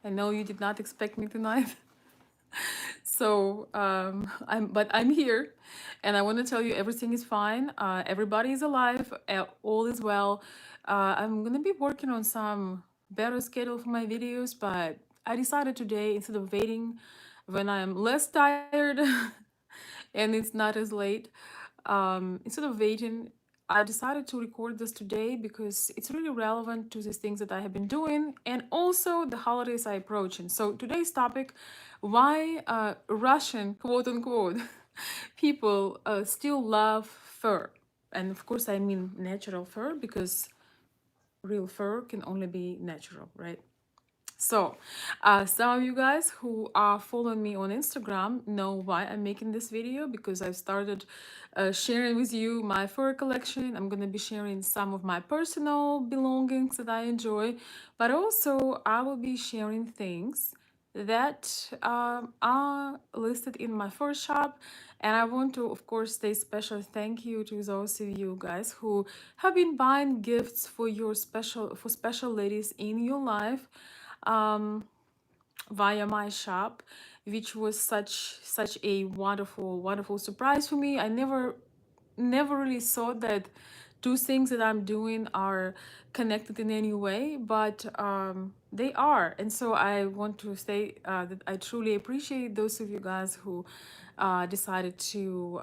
I know you did not expect me tonight. So I'm here, and I want to tell you everything is fine. Everybody is alive. All is well. I'm gonna be working on some better schedule for my videos, but I decided today, instead of waiting when I'm less tired and it's not as late, instead of waiting, I decided to record this today because it's really relevant to these things that I have been doing, and also the holidays are approaching. So today's topic: why Russian quote unquote people still love fur. And of course, I mean natural fur, because real fur can only be natural, right? So, some of you guys who are following me on Instagram know why I'm making this video, because I've started sharing with you my fur collection. I'm gonna be sharing some of my personal belongings that I enjoy, but also I will be sharing things that are listed in my fur shop. And I want to, of course, say special thank you to those of you guys who have been buying gifts for your special ladies in your life, um, via my shop, which was such a wonderful surprise for me. I never really thought that two things that I'm doing are connected in any way, but they are. And so I want to say that I truly appreciate those of you guys who decided to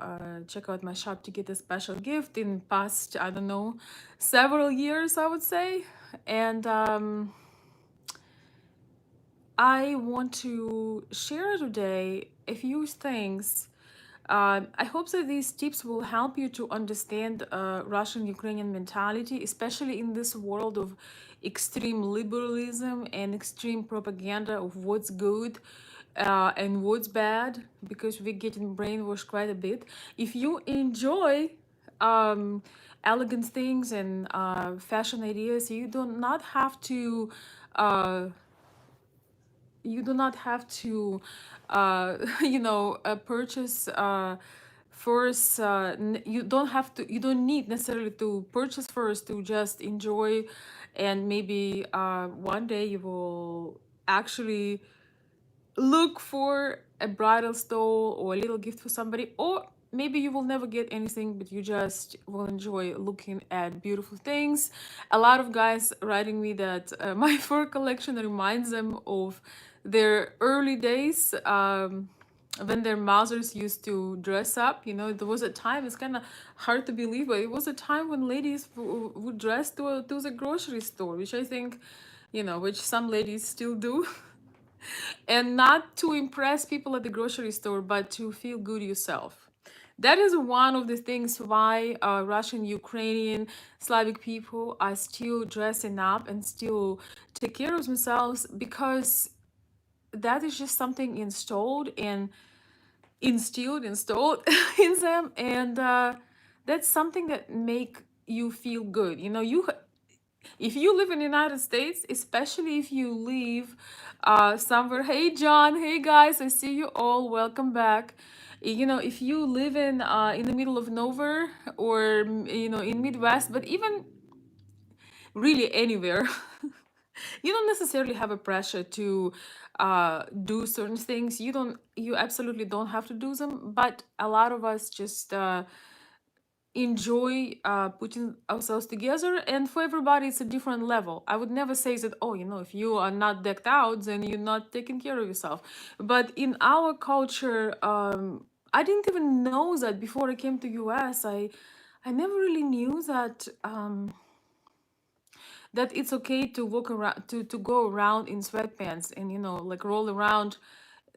check out my shop to get a special gift in past, I don't know, several years, I would say. And I want to share today a few things. I hope that these tips will help you to understand Russian Ukrainian mentality, especially in this world of extreme liberalism and extreme propaganda of what's good and what's bad, because we're getting brainwashed quite a bit. If you enjoy um, elegant things and fashion ideas, you do not have to. Uh, you do not have to purchase first. You don't have to, you don't need necessarily to purchase first to just enjoy, and maybe one day you will actually look for a bridal stole or a little gift for somebody, or maybe you will never get anything, but you just will enjoy looking at beautiful things. A lot of guys writing me that my fur collection reminds them of their early days, when their mothers used to dress up. There was a time, it's kind of hard to believe, but it was a time when ladies would dress to the grocery store, which I think, which some ladies still do. And not to impress people at the grocery store, but to feel good yourself. That is one of the things why Russian, Ukrainian, Slavic people are still dressing up and still take care of themselves, because that is just something installed in them, and that's something that make you feel good. If you live in the United States, especially if you live somewhere, hey John, hey guys, I see you all, welcome back. If you live in the middle of nowhere, or in Midwest, but even really anywhere, you don't necessarily have a pressure to do certain things. You absolutely don't have to do them, but a lot of us just enjoy putting ourselves together, and for everybody it's a different level. I would never say that, oh, if you are not decked out, then you're not taking care of yourself. But in our culture, I didn't even know that before I came to US. I never really knew that that it's okay to walk around, to go around in sweatpants, and like roll around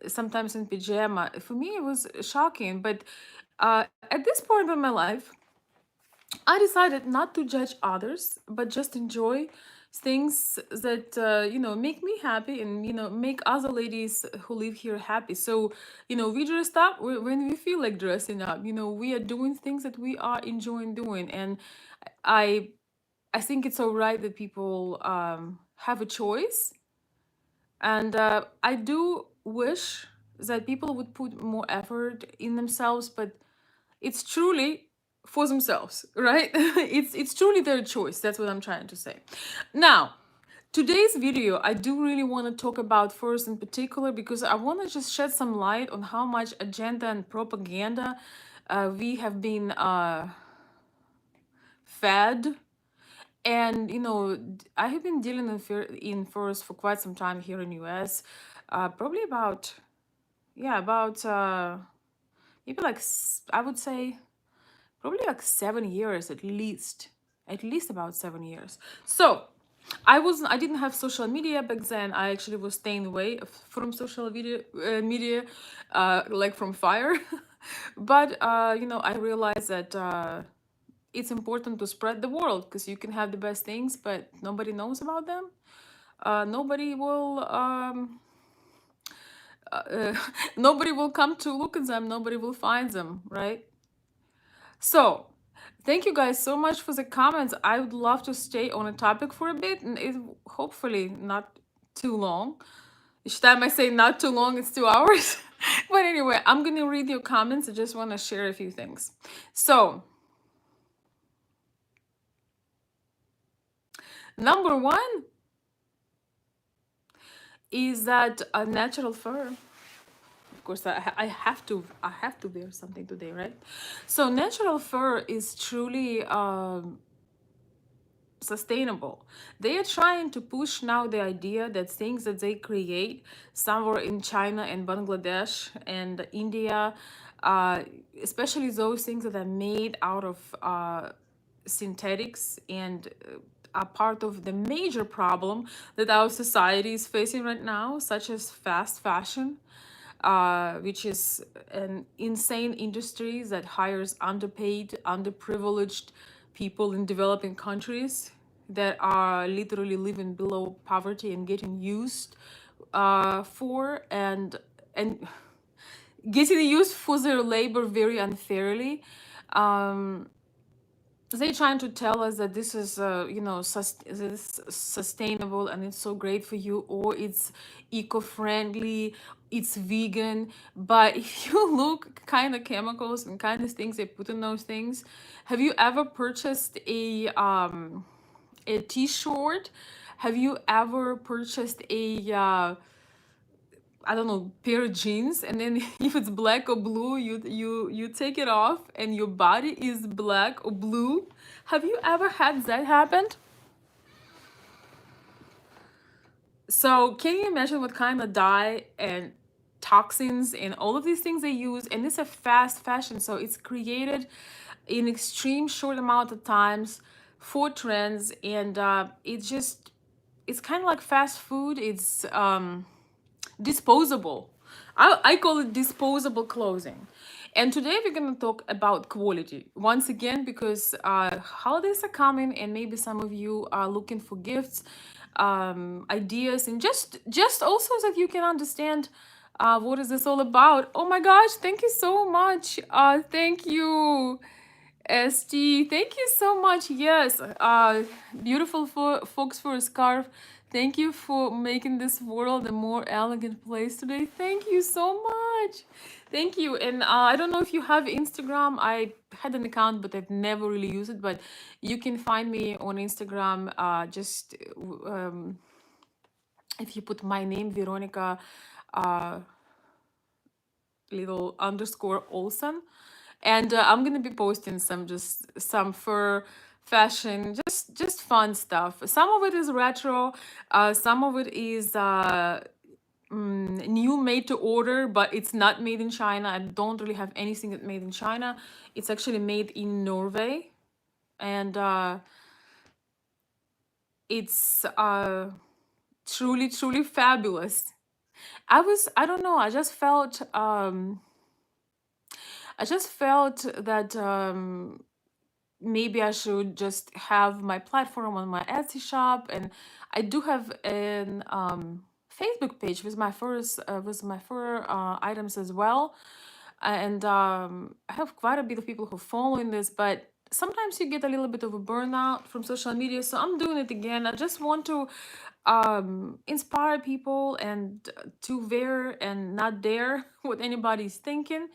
sometimes in pajama. For me it was shocking, but at this point in my life, I decided not to judge others, but just enjoy things that make me happy, and make other ladies who live here happy. So we dressed up when we feel like dressing up. We are doing things that we are enjoying doing, and I I think it's all right that people have a choice, and I do wish that people would put more effort in themselves, but it's truly for themselves, right? It's truly their choice. That's what I'm trying to say. Now, Today's video, I do really want to talk about first in particular because I want to just shed some light on how much agenda and propaganda we have been fed. And I have been dealing in forest for quite some time here in US. Probably about, yeah, about maybe like I would say probably like 7 years at least about 7 years. So I didn't have social media back then. I actually was staying away from social media, like from fire. But I realized that it's important to spread the world because you can have the best things, but nobody knows about them. Nobody will nobody will come to look at them. Nobody will find them, right? So, thank you guys so much for the comments. I would love to stay on a topic for a bit, and it hopefully not too long. Each time I say not too long, it's 2 hours. But anyway, I'm gonna read your comments. I just want to share a few things. So, number one is that a natural fur. Of course, I have to wear something today, right? So, natural fur is truly sustainable. They are trying to push now the idea that things that they create somewhere in China and Bangladesh and India, uh, especially those things that are made out of synthetics and are part of the major problem that our society is facing right now, such as fast fashion, which is an insane industry that hires underpaid, underprivileged people in developing countries that are literally living below poverty and getting used for and getting used for their labor very unfairly. Um, they're trying to tell us that this is this sustainable and it's so great for you, or it's eco-friendly, it's vegan. But if you look kind of chemicals and kind of things they put in those things, have you ever purchased a t-shirt? Have you ever purchased a I don't know, pair of jeans, and then if it's black or blue, you take it off and your body is black or blue? Have you ever had that happen? So can you imagine what kind of dye and toxins and all of these things they use? And it's a fast fashion, so it's created in extreme short amount of times for trends, and it's kind of like fast food. It's disposable. I call it disposable clothing. And today we're going to talk about quality once again because holidays are coming, and maybe some of you are looking for gifts, ideas, and just also that you can understand what is this all about. Oh my gosh, thank you so much. Thank you. ST, thank you so much. Yes, beautiful folks for a scarf. Thank you for making this world a more elegant place today. Thank you so much. Thank you. And I don't know if you have Instagram. I had an account, but I've never really used it. But you can find me on Instagram. Just if you put my name, Veronica, uh, little underscore Olsen, and I'm gonna be posting some fur fashion, just fun stuff. Some of it is retro, some of it is new, made to order, but it's not made in China. I don't really have anything that made in China. It's actually made in Norway, and it's truly fabulous. I don't know, I just felt that maybe I should just have my platform on my Etsy shop, and I do have an Facebook page with my fur items as well, and I have quite a bit of people who are following this, but sometimes you get a little bit of a burnout from social media, so I'm doing it again. I just want to inspire people and to wear and not dare what anybody's thinking,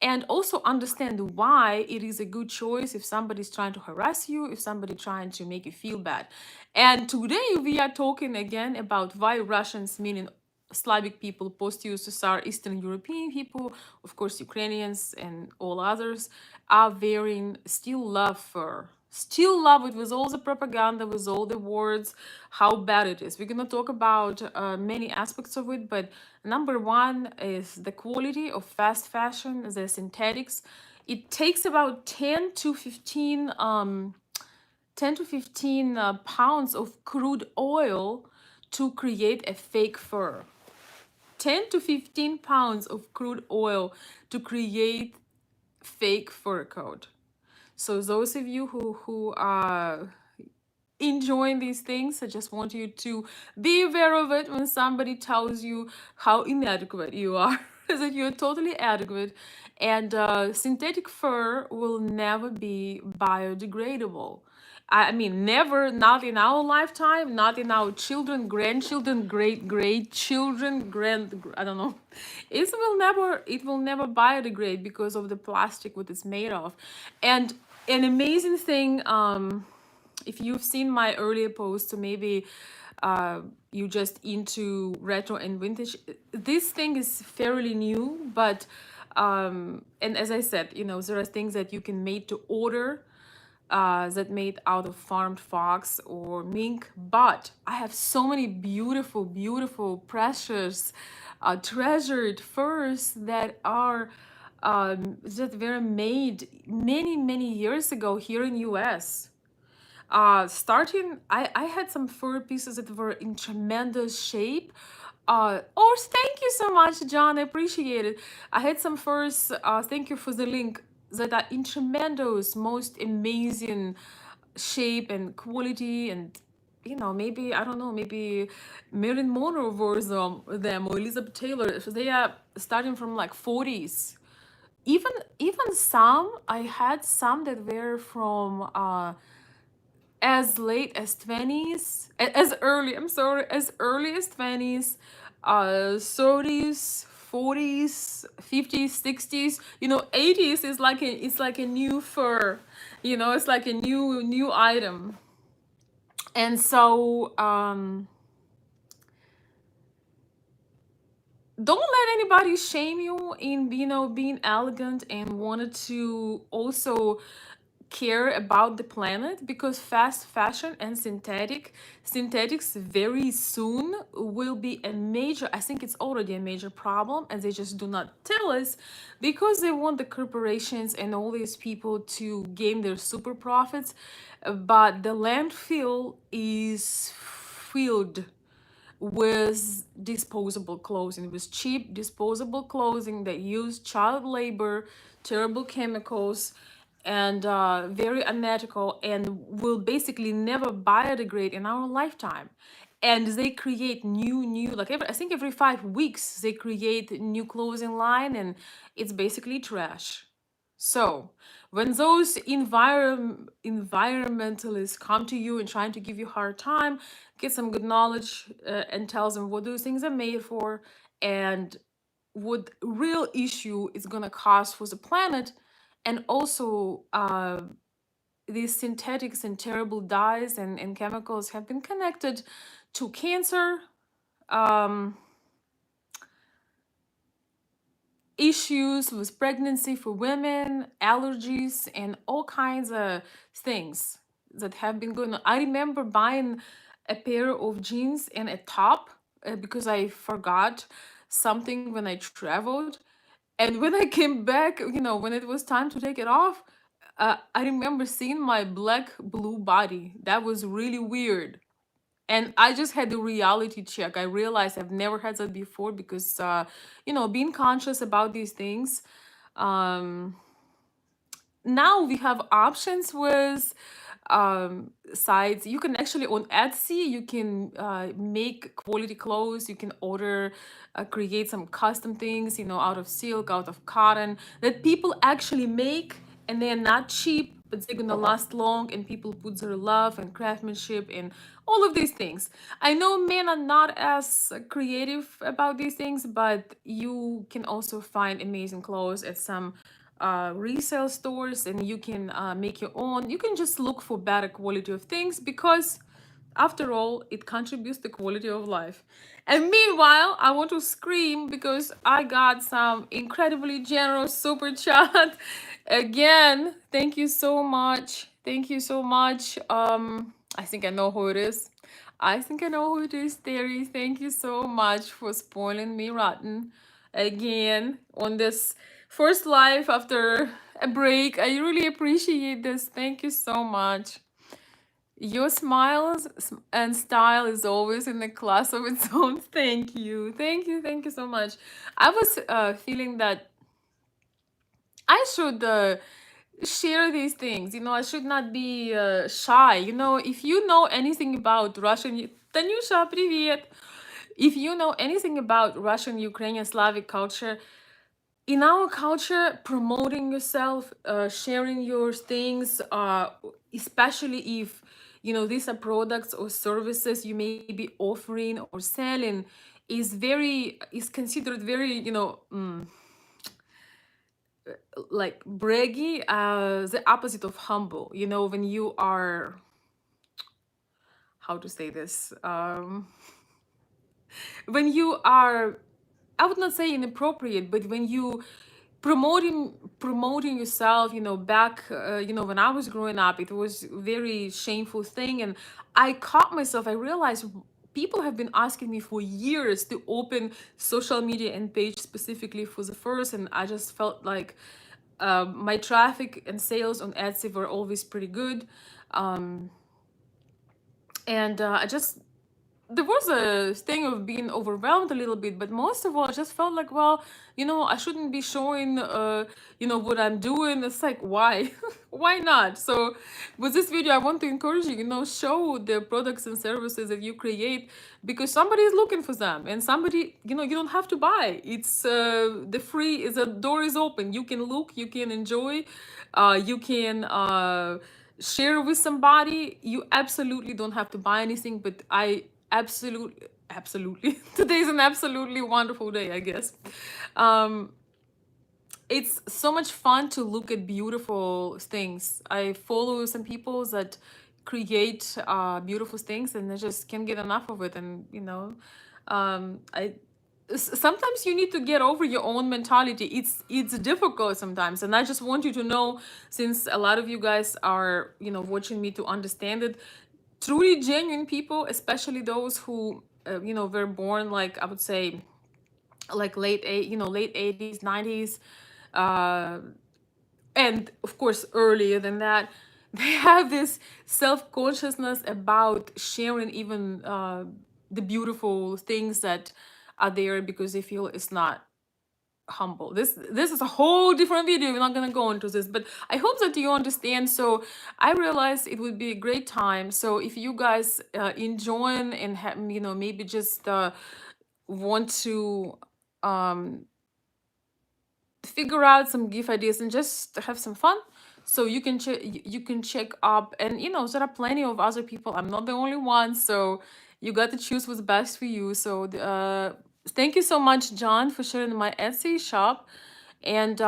and also understand why it is a good choice if somebody's trying to harass you, if somebody trying to make you feel bad. And today we are talking again about why Russians, meaning Slavic people, post-USSR, Eastern European people, of course Ukrainians and all others, are wearing still love fur. Still love it with all the propaganda, with all the words, how bad it is. We're gonna talk about many aspects of it, but number one is the quality of fast fashion, the synthetics. It takes about 10 to 15 pounds of crude oil to create a fake fur. 10 to 15 pounds of crude oil to create fake fur coat. So those of you who are enjoying these things, I just want you to be aware of it when somebody tells you how inadequate you are, that you're totally adequate. And synthetic fur will never be biodegradable. I mean, never, not in our lifetime, not in our children, grandchildren, great children, I don't know. It will never biodegrade because of the plastic what it's made of. And an amazing thing, if you've seen my earlier posts, or maybe you just into retro and vintage, this thing is fairly new, but and as I said, you know, there are things that you can make to order that made out of farmed fox or mink, but I have so many beautiful, precious, treasured furs that are that were made many years ago here in US. Starting, I had some fur pieces that were in tremendous shape. Oh, thank you so much, John. I appreciate it. I had some furs. Thank you for the link, that are in tremendous, most amazing shape and quality. And you know, maybe I don't know, maybe Marilyn Monroe wore them, or Elizabeth Taylor. So they are starting from like 40s. Even some, I had some that were from as late as 20s, as early, I'm sorry, as early as 20s, 30s, 40s, 50s, 60s. You know, 80s is like it's like a new fur, you know, it's like a new item. And so don't let anybody shame you in, you know, being elegant and wanted to also care about the planet, because fast fashion and synthetics very soon will be a major, I think it's already a major problem, and they just do not tell us because they want the corporations and all these people to gain their super profits. But the landfill is filled with disposable clothing, with cheap disposable clothing that use child labor, terrible chemicals, and very unethical, and will basically never biodegrade in our lifetime. And they create new, like I think every 5 weeks they create new clothing line, and it's basically trash. So, when those environmentalists come to you and trying to give you a hard time, get some good knowledge, and tells them what those things are made for, and what real issue is gonna cause for the planet, and also these synthetics and terrible dyes and chemicals have been connected to cancer, um, issues with pregnancy for women, allergies, and all kinds of things that have been going on. I remember buying a pair of jeans and a top because I forgot something when I traveled. And when I came back, you know, when it was time to take it off, I remember seeing my black blue body. That was really weird. And I just had the reality check. I realized I've never had that before because, you know, being conscious about these things. Um, Now we have options with sites. You can actually, on Etsy, you can make quality clothes. You can order, create some custom things, you know, out of silk, out of cotton, that people actually make, and they're not cheap. but they're gonna last long, and people put their love and craftsmanship in all of these things. I know men are not as creative about these things, but you can also find amazing clothes at some resale stores, and you can make your own. You can just look for better quality of things, because after all, it contributes to quality of life. And meanwhile, I want to scream because I got some incredibly generous super chat. Again, thank you so much. Thank you so much. I think I know who it is. I think I know who it is, Terry. Thank you so much for spoiling me rotten again on this first live after a break. I really appreciate this. Thank you so much. Your smiles and style is always in a class of its own. Thank you. Thank you. Thank you so much. I was feeling that I should share these things. I should not be shy. If you know anything about Russian, Tanusha, привет. If you know anything about Russian, Ukrainian, Slavic culture, in our culture, promoting yourself, sharing your things, especially if these are products or services you may be offering or selling, is considered very like braggy, the opposite of humble. When you are, how to say this, when you are, I would not say inappropriate, but when you promoting yourself, back, when I was growing up, it was very shameful thing, and I caught myself. I realized people have been asking me for years to open social media and page specifically for the first, and I just felt like my traffic and sales on Etsy were always pretty good. Um, and I just there was a thing of being overwhelmed a little bit, but most of all, I just felt like, well, I shouldn't be showing, what I'm doing. It's like, why? Why not? So, with this video, I want to encourage you, show the products and services that you create, because somebody is looking for them, and somebody, you don't have to buy. It's the free is the door is open. You can look, you can enjoy, you can. Share with somebody. You absolutely don't have to buy anything, but I absolutely today is an absolutely wonderful day, I guess. um it's so much fun to look at beautiful things. I follow some people that create beautiful things, and I just can't get enough of it. And I sometimes you need to get over your own mentality. It's difficult sometimes, and I just want you to know, since a lot of you guys are watching me, to understand it. Truly genuine people, especially those who were born, like, I would say, like late 80s, 90s, uh and of course earlier than that, they have this self-consciousness about sharing even the beautiful things that are there, because they feel it's not humble. This is a whole different video. We're not gonna go into this, but I hope that you understand. So I realized it would be a great time. So if you guys enjoy and have, maybe just want to um figure out some gift ideas and just have some fun, so you can check up. And there are plenty of other people. I'm not the only one, so you got to choose what's best for you. So thank you so much, John, for sharing my Etsy shop. And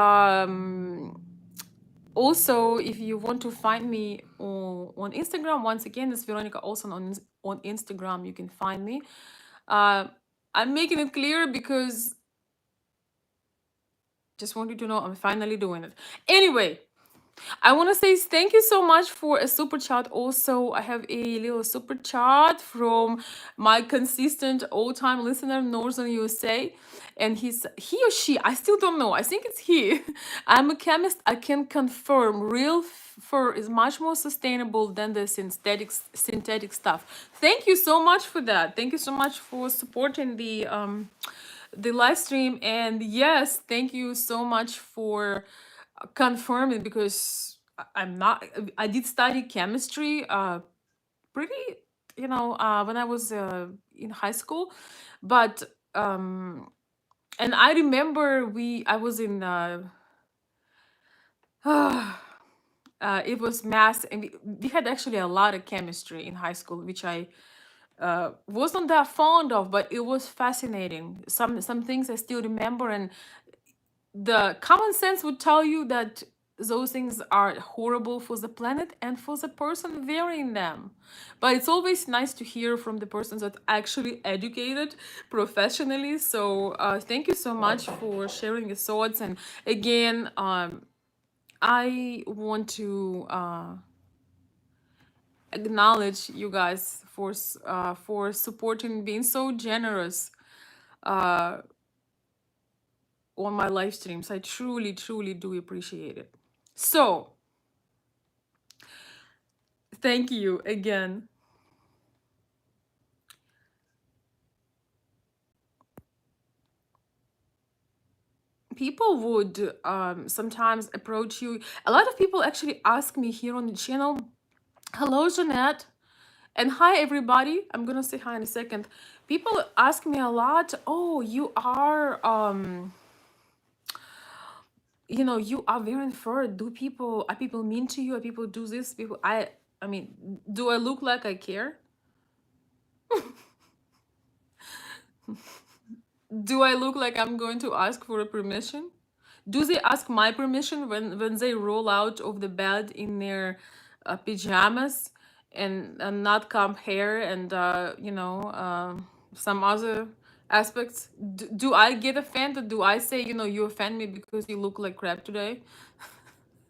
also, if you want to find me on Instagram, once again, it's Veronica Olson on Instagram. You can find me. uh, I'm making it clear because just want you to know I'm finally doing it. Anyway, I want to say thank you so much for a super chat. Also, I have a little super chat from my consistent old time listener, Northern USA. And he or she, I still don't know. I think it's he. I'm a chemist. I can confirm real fur is much more sustainable than the synthetic stuff. Thank you so much for that. Thank you so much for supporting the live stream. And yes, thank you so much for confirming, because I'm not, I did study chemistry pretty, when I was in high school. But and I remember I was in It was math, and we had actually a lot of chemistry in high school, which I wasn't that fond of, but it was fascinating. Some things I still remember, and the common sense would tell you that those things are horrible for the planet and for the person wearing them. But it's always nice to hear from the persons that actually educated professionally. So thank you so much for sharing your thoughts. And again, I want to acknowledge you guys for supporting, being so generous uh, on my live streams. I truly, truly do appreciate it. So, thank you again. People would sometimes approach you. A lot of people actually ask me here on the channel, hello, Jeanette, and hi, everybody. I'm gonna say hi in a second. People ask me a lot, oh, you are, you are very inferred. Are people mean to you? Are people do this? I mean, do I look like I care? Do I look like I'm going to ask for a permission? Do they ask my permission when they roll out of the bed in their pajamas and not comb hair and some other aspects? Do I get offended? Do I say, you offend me because you look like crap today?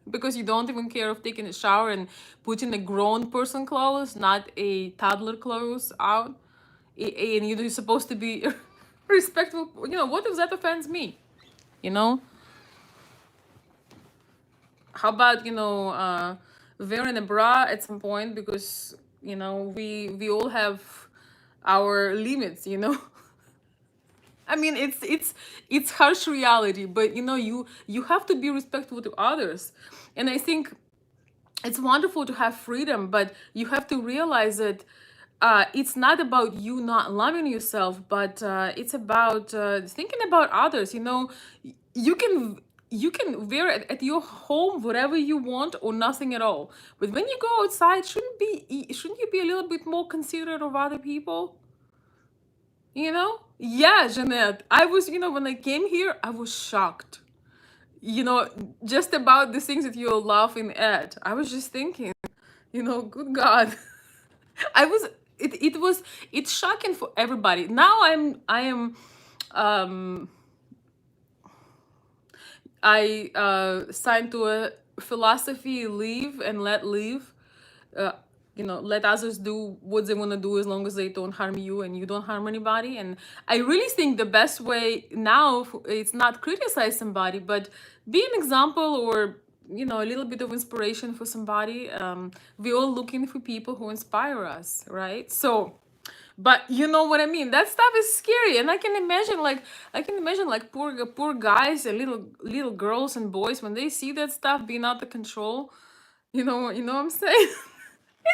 Because you don't even care of taking a shower and putting a grown person clothes, not a toddler clothes out, and you're supposed to be respectful. What if that offends me? You know, how about wearing a bra at some point, because we all have our limits. I mean, it's harsh reality, but you have to be respectful to others, and I think it's wonderful to have freedom, but you have to realize that it's not about you not loving yourself, but it's about thinking about others. You can you can wear at your home whatever you want or nothing at all, but when you go outside, shouldn't you be a little bit more considerate of other people? Yeah, Jeanette. I was, when I came here, I was shocked. You know, just about the things that you're laughing at. I was just thinking, good God. I was it's shocking for everybody. Now um I signed to a philosophy, live and let live. Uh, let others do what they want to do as long as they don't harm you and you don't harm anybody. And I really think the best way now, it's not criticize somebody, but be an example, or a little bit of inspiration for somebody. We're all looking for people who inspire us, right? So, but you know what I mean. That stuff is scary, and I can imagine like poor guys and little girls and boys when they see that stuff being out of control. You know what I'm saying?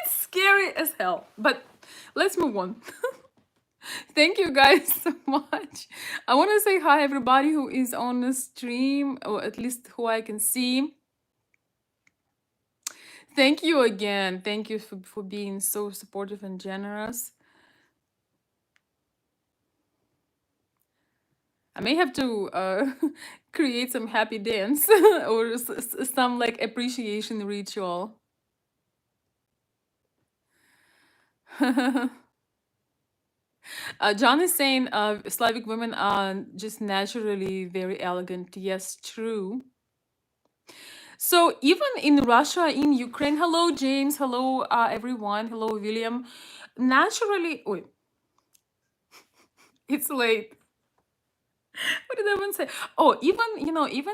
It's scary as hell. But let's move on. Thank you guys so much. I want to say hi everybody who is on the stream, or at least who I can see. Thank you again. Thank you for being so supportive and generous. I may have to create some happy dance or some like appreciation ritual. John is saying Slavic women are just naturally very elegant. Yes, true. So even in Russia, in Ukraine, hello James, hello everyone, hello William. Naturally, wait, it's late. What did I even say? Oh, even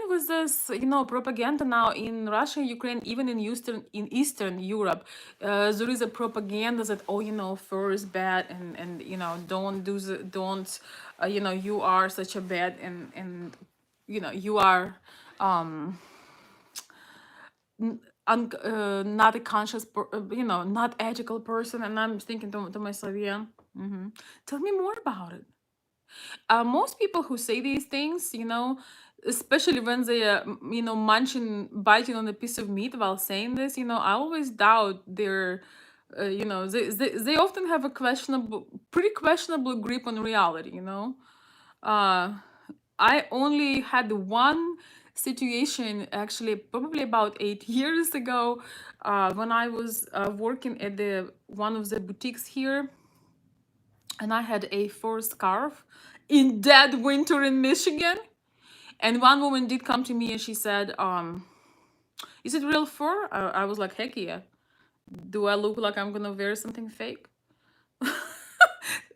with this, propaganda now in Russia, Ukraine, even in Eastern Europe, there is a propaganda that, oh, fur is bad, and don't do don't, you are such a bad, and you are um not a conscious, not ethical person. And I'm thinking to myself, yeah, tell me more about it. Most people who say these things, especially when they, biting on a piece of meat while saying this, I always doubt their, they often have a pretty questionable grip on reality. Uh, I only had one situation, actually, probably about 8 years ago, when I was working at the one of the boutiques here, and I had a fur scarf in dead winter in Michigan. And one woman did come to me and she said, "Is it real fur?" I was like, "Heck yeah." Do I look like I'm gonna wear something fake?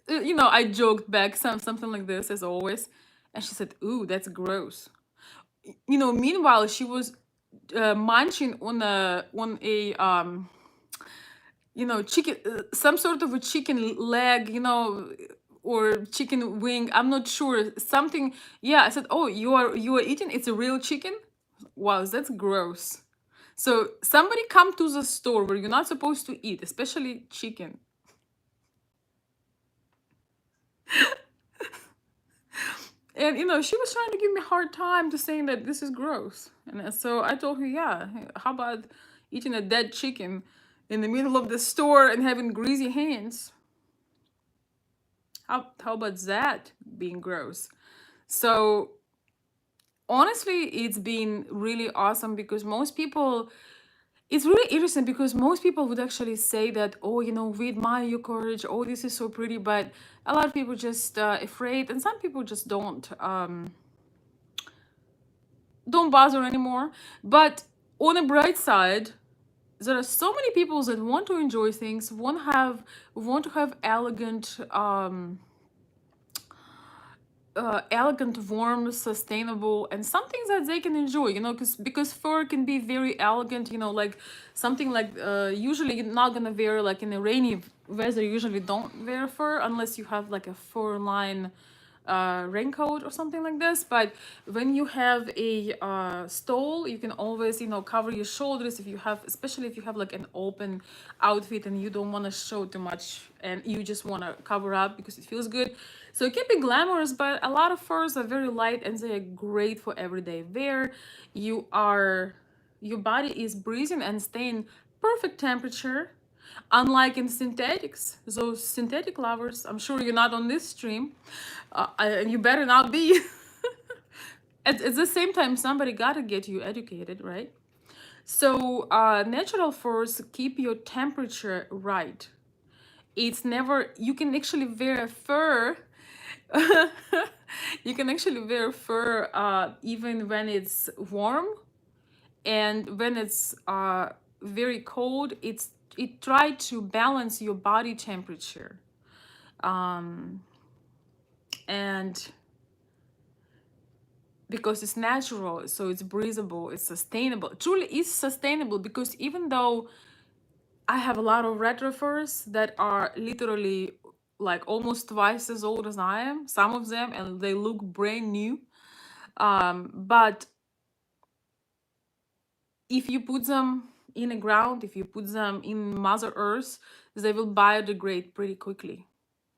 I joked back something like this as always, and she said, "Ooh, that's gross." Meanwhile, she was munching on a chicken, some sort of a chicken leg, or chicken wing. I'm not sure. Something. Yeah, I said, "Oh, you are eating? It's a real chicken? Wow, that's gross." So somebody come to the store where you're not supposed to eat, especially chicken. And she was trying to give me a hard time to saying that this is gross. And so I told her, yeah, how about eating a dead chicken in the middle of the store and having greasy hands? How about that being gross? So honestly, it's been really awesome because most people, it's really interesting because most people would actually say that, oh, we admire your courage. Oh, this is so pretty. But a lot of people just afraid, and some people just don't bother anymore. But on a bright side, there are so many people that want to enjoy things, want to have elegant, warm, sustainable, and something that they can enjoy. Because fur can be very elegant. Like something like usually you're not gonna wear like in a rainy weather. You usually don't wear fur unless you have like a fur line raincoat or something like this. But when you have a stole, you can always cover your shoulders if you have, especially if you have like an open outfit and you don't want to show too much and you just want to cover up because it feels good. So it can be glamorous, but a lot of furs are very light and they are great for everyday wear. Your body is breathing and staying perfect temperature. Unlike in synthetics, those synthetic lovers, I'm sure you're not on this stream, and you better not be. At the same time, somebody gotta get you educated, right? So, natural furs keep your temperature right. It's never, you can actually wear a fur. You can actually wear fur even when it's warm, and when it's very cold, it try to balance your body temperature. And because it's natural, so it's breathable, it's sustainable. It truly is sustainable because even though I have a lot of retro furs that are literally like almost twice as old as I am, some of them, and they look brand new. But if you put them in the ground, if you put them in Mother Earth, they will biodegrade pretty quickly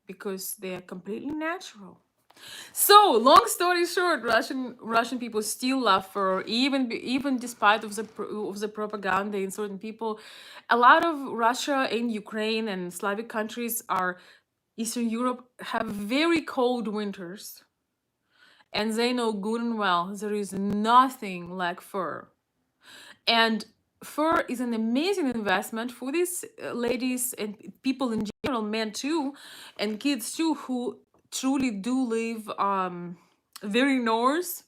because they are completely natural. So, long story short, Russian people still love fur, even despite of the propaganda in certain people. A lot of Russia and Ukraine and Slavic countries are Eastern Europe have very cold winters, and they know good and well there is nothing like fur. And fur is an amazing investment for these ladies and people in general, men too, and kids too, who truly do live very north.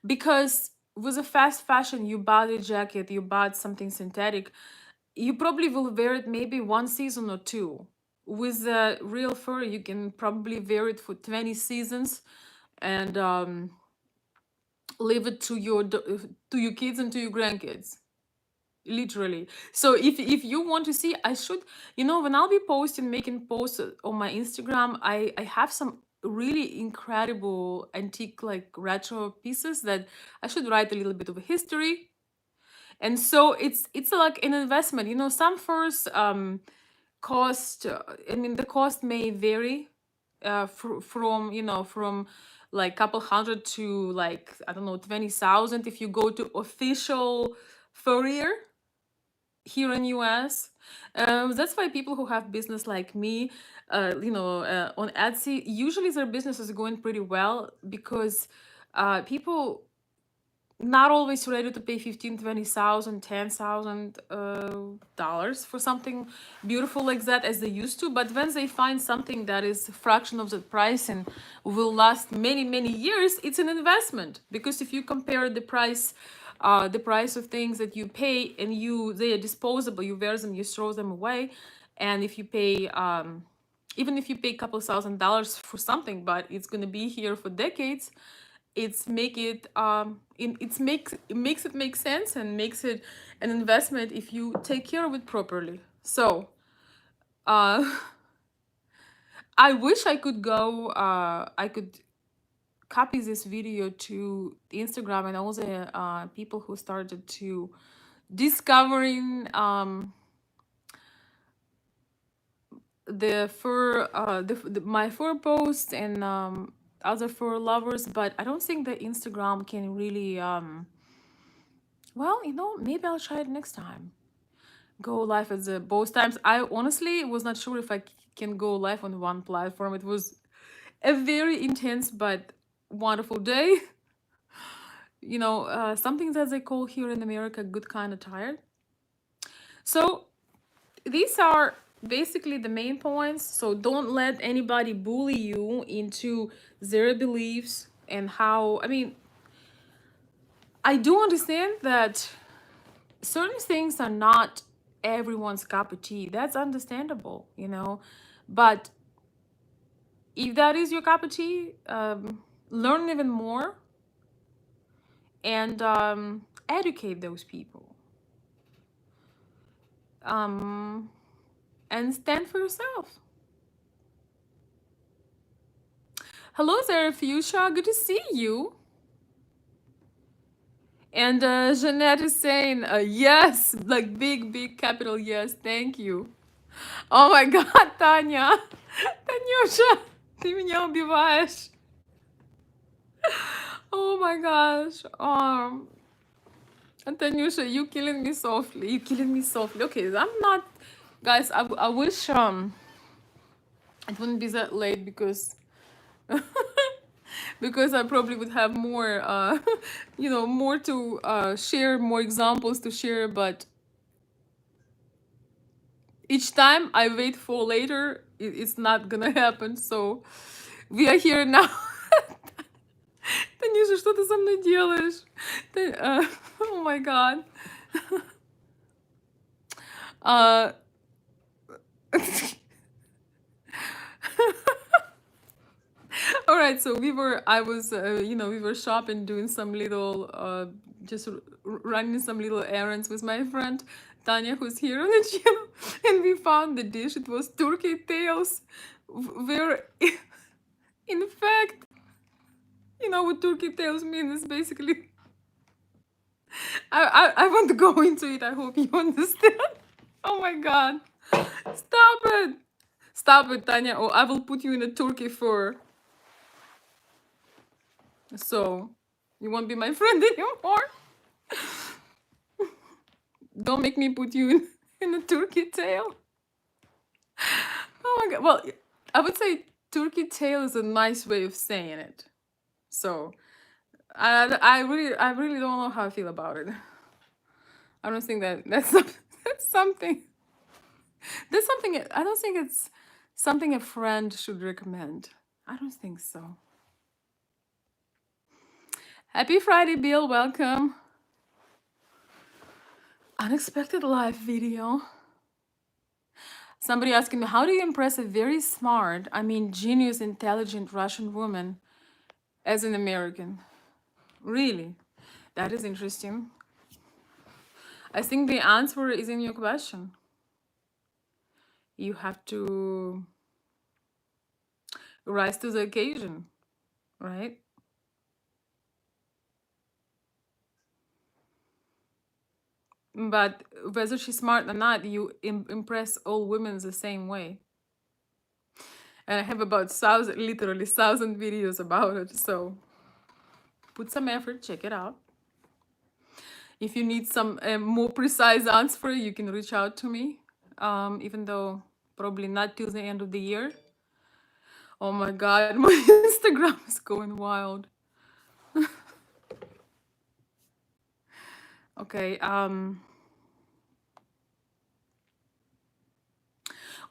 Because with a fast fashion, you bought a jacket, you bought something synthetic, you probably will wear it maybe one season or two. With real fur, you can probably wear it for 20 seasons and leave it to your kids and to your grandkids, literally. So if you want to see, I should, when I'll be making posts on my Instagram, I have some really incredible antique like retro pieces that I should write a little bit of a history. And so it's like an investment. Some furs cost, I mean, the cost may vary from from like couple hundred to like I don't know 20,000 if you go to official furrier here in US. That's why people who have business like me, on Etsy, usually their business is going pretty well because people not always ready to pay 15, 20,000, $10,000 for something beautiful like that as they used to. But when they find something that is a fraction of the price and will last many, many years, it's an investment. Because if you compare the price of things that you pay and they are disposable, you wear them, you throw them away. And if you pay even if you pay a couple $1,000s for something, but it's going to be here for decades, it's make it it makes it make sense and makes it an investment if you take care of it properly. So uh I wish I could go I could copy this video to Instagram and all the people who started to discovering the fur my fur posts and other fur lovers, but I don't think that Instagram can really well, maybe I'll try it next time. Go live at the both times. I honestly was not sure if I can go live on one platform. It was a very intense but wonderful day. Something that they call here in America good kind of tired. So these are basically the main points. So don't let anybody bully you into their beliefs and how, I mean, I do understand that certain things are not everyone's cup of tea. That's understandable, But if that is your cup of tea, learn even more and educate those people. And stand for yourself. Hello there, Fuchsia. Good to see you. And Jeanette is saying, yes, like big capital yes, thank you. Oh my God, Tanya. Танюша, ты меня убиваешь. Oh my gosh. Tanusha, you killing me softly. You killing me softly. Okay, I'm not, guys. I wish it wouldn't be that late because because I probably would have more more to share, more examples to share. But each time I wait for later, it's not gonna happen. So we are here now. Танюша, что ты со мной делаешь? Oh my God. All right, so we were shopping, doing some little, just running some little errands with my friend Tanya, who's here on the channel, and we found the dish. It was turkey tails, where, in fact, you know what turkey tails mean is basically. I want to go into it. I hope you understand. Oh my God. Stop it. Stop it, Tanya, or I will put you in a turkey fur. So, you won't be my friend anymore. Don't make me put you in a turkey tail. Oh my God. Well, I would say turkey tail is a nice way of saying it. So, I really don't know how I feel about it. I don't think that's something. That's something. I don't think it's something a friend should recommend. I don't think so. Happy Friday, Bill. Welcome. Unexpected live video. Somebody asking me, how do you impress a very smart, I mean, genius, intelligent Russian woman as an American? Really? That is interesting. I think the answer is in your question. You have to rise to the occasion, right? But whether she's smart or not, you impress all women the same way. and I have about thousand, literally thousand videos about it. So put some effort, check it out. If you need some more precise answer, you can reach out to me. Even though probably not till the end of the year. Oh my God, my Instagram is going wild. Okay.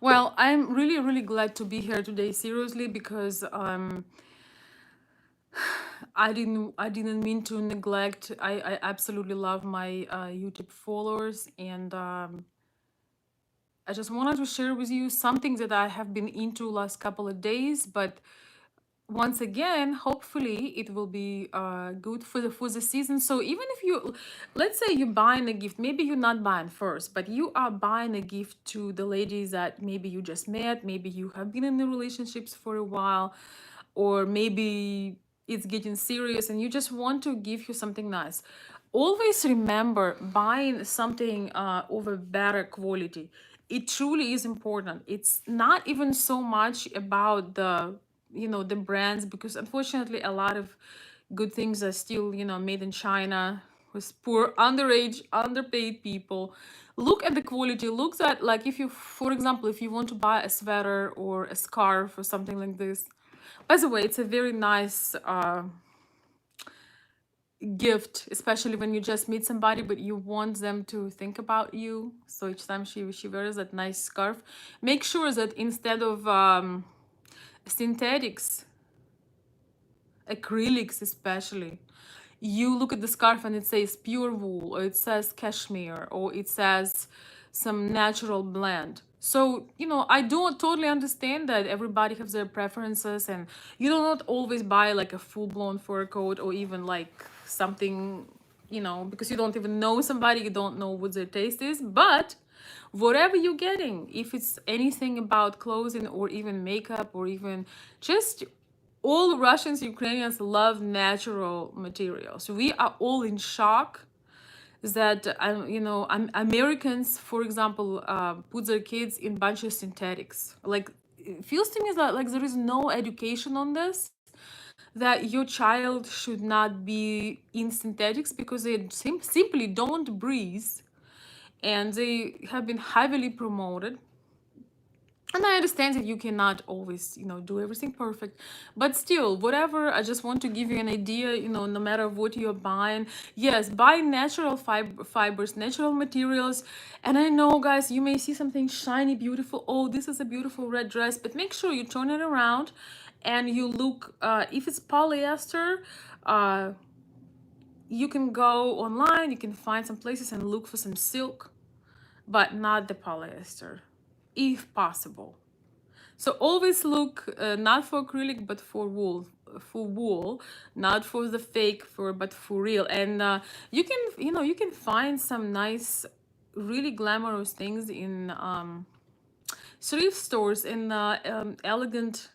Well, I'm really, really glad to be here today, seriously, because I didn't mean to neglect. I absolutely love my YouTube followers, and I just wanted to share with you something that I have been into last couple of days, but once again, hopefully it will be good for the season. So even if you, let's say you're buying a gift, maybe you're not buying first, but you are buying a gift to the ladies that maybe you just met, maybe you have been in the relationships for a while, or maybe it's getting serious and you just want to give you something nice. Always remember, buying something of a better quality, it truly is important. It's not even so much about the brands, because unfortunately a lot of good things are still made in China with poor, underage, underpaid people. Look at the quality. Look at, like, if you, for example, if you want to buy a sweater or a scarf or something like this. By the way, it's a very nice gift, especially when you just meet somebody but you want them to think about you. So each time she wears that nice scarf, make sure that instead of synthetics, acrylics especially, you look at the scarf and it says pure wool, or it says cashmere, or it says some natural blend. So I do totally understand that everybody has their preferences, and you do not always buy like a full-blown fur coat, or even like something, because you don't even know somebody, you don't know what their taste is. But whatever you're getting, if it's anything about clothing or even makeup, or even just, all Russians, Ukrainians love natural materials. We are all in shock that Americans, for example, put their kids in bunch of synthetics. Like, it feels to me that like there is no education on this, that your child should not be in synthetics because they simply don't breathe, and they have been heavily promoted. And I understand that you cannot always do everything perfect, but still, whatever, I just want to give you an idea. No matter what you're buying, yes, buy natural fibers, natural materials. And I know, guys, you may see something shiny, beautiful. Oh, this is a beautiful red dress, but make sure you turn it around and you look, if it's polyester, uh you can go online, you can find some places and look for some silk, but not the polyester, if possible. So always look, not for acrylic but for wool, not for the fake, but for real. And you can find some nice, really glamorous things in thrift stores, in elegant,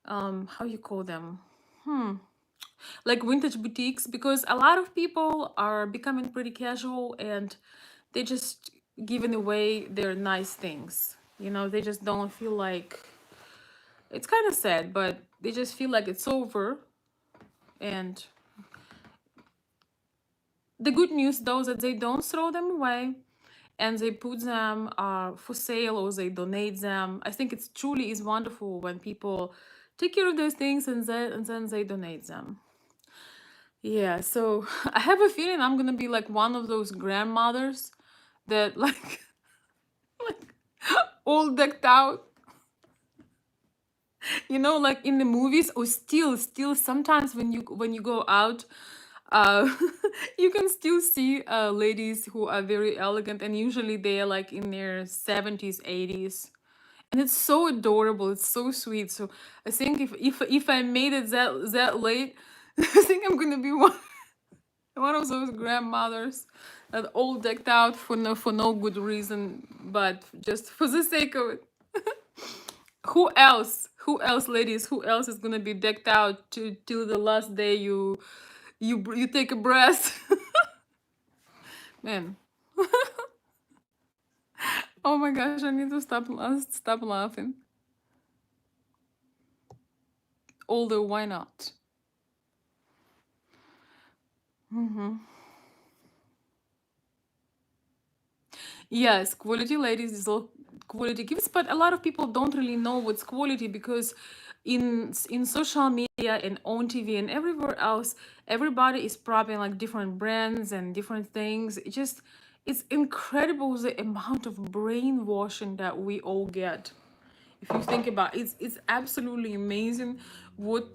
how you call them, like vintage boutiques, because a lot of people are becoming pretty casual, and they just giving away their nice things. They just don't feel like, it's kind of sad, but they just feel like it's over. And the good news, though, is that they don't throw them away, and they put them for sale, or they donate them. I think it's truly is wonderful when people take care of those things, and then they donate them. Yeah, so I have a feeling I'm gonna be like one of those grandmothers that like like all decked out, like in the movies, or still sometimes when you go out, uh you can still see ladies who are very elegant, and usually they are like in their 70s, 80s, and it's so adorable, it's so sweet. So I think if I made it that late, I think I'm gonna be one of those grandmothers that all decked out for no good reason, but just for the sake of it. Who else, ladies, who else is gonna be decked out till the last day you take a breath? Man, oh my gosh, I need to stop laughing. older, why not? Hmm. Yes, quality ladies is all quality gifts, but a lot of people don't really know what's quality because in social media and on TV and everywhere else, everybody is propping like different brands and different things. It's incredible the amount of brainwashing that we all get. If you think about it, it's absolutely amazing what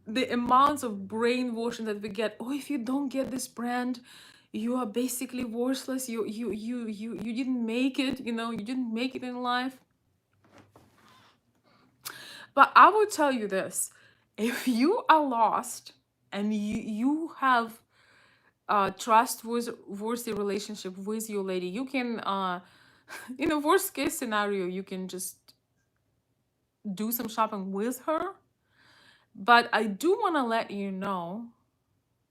the amounts of brainwashing that we get. Oh, if you don't get this brand, you are basically worthless. You didn't make it, you didn't make it in life. But I will tell you this: if you are lost and you have a trustworthy relationship with your lady, you can in a worst case scenario, you can just do some shopping with her. But I do want to let you know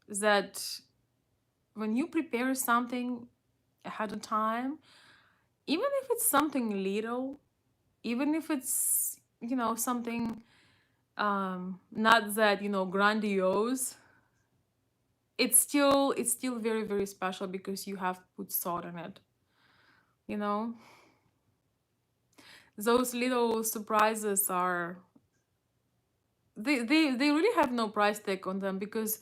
that when you prepare something ahead of time, even if it's something little, even if it's, something not that, grandiose, it's still very, very special because you have put thought in it, you know? Those little surprises are they really have no price tag on them because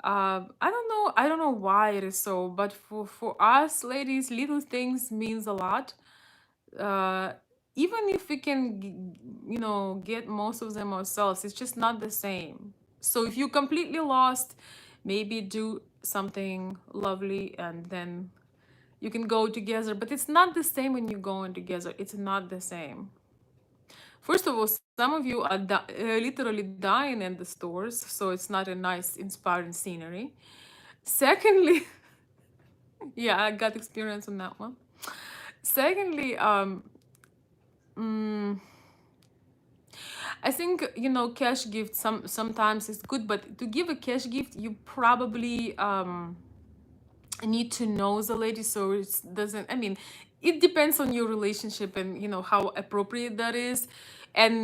I don't know why it is so, but for us ladies, little things means a lot. uh Even if we can get most of them ourselves, it's just not the same. So if you're completely lost, maybe do something lovely and then you can go together, but it's not the same when you're going together. It's not the same. First of all, some of you are literally dying in the stores, so it's not a nice, inspiring scenery. Secondly, yeah, I got experience on that one. Secondly, mm, I think cash gift sometimes is good, but to give a cash gift, you probably need to know the lady, so it doesn't. I mean, it depends on your relationship and how appropriate that is, and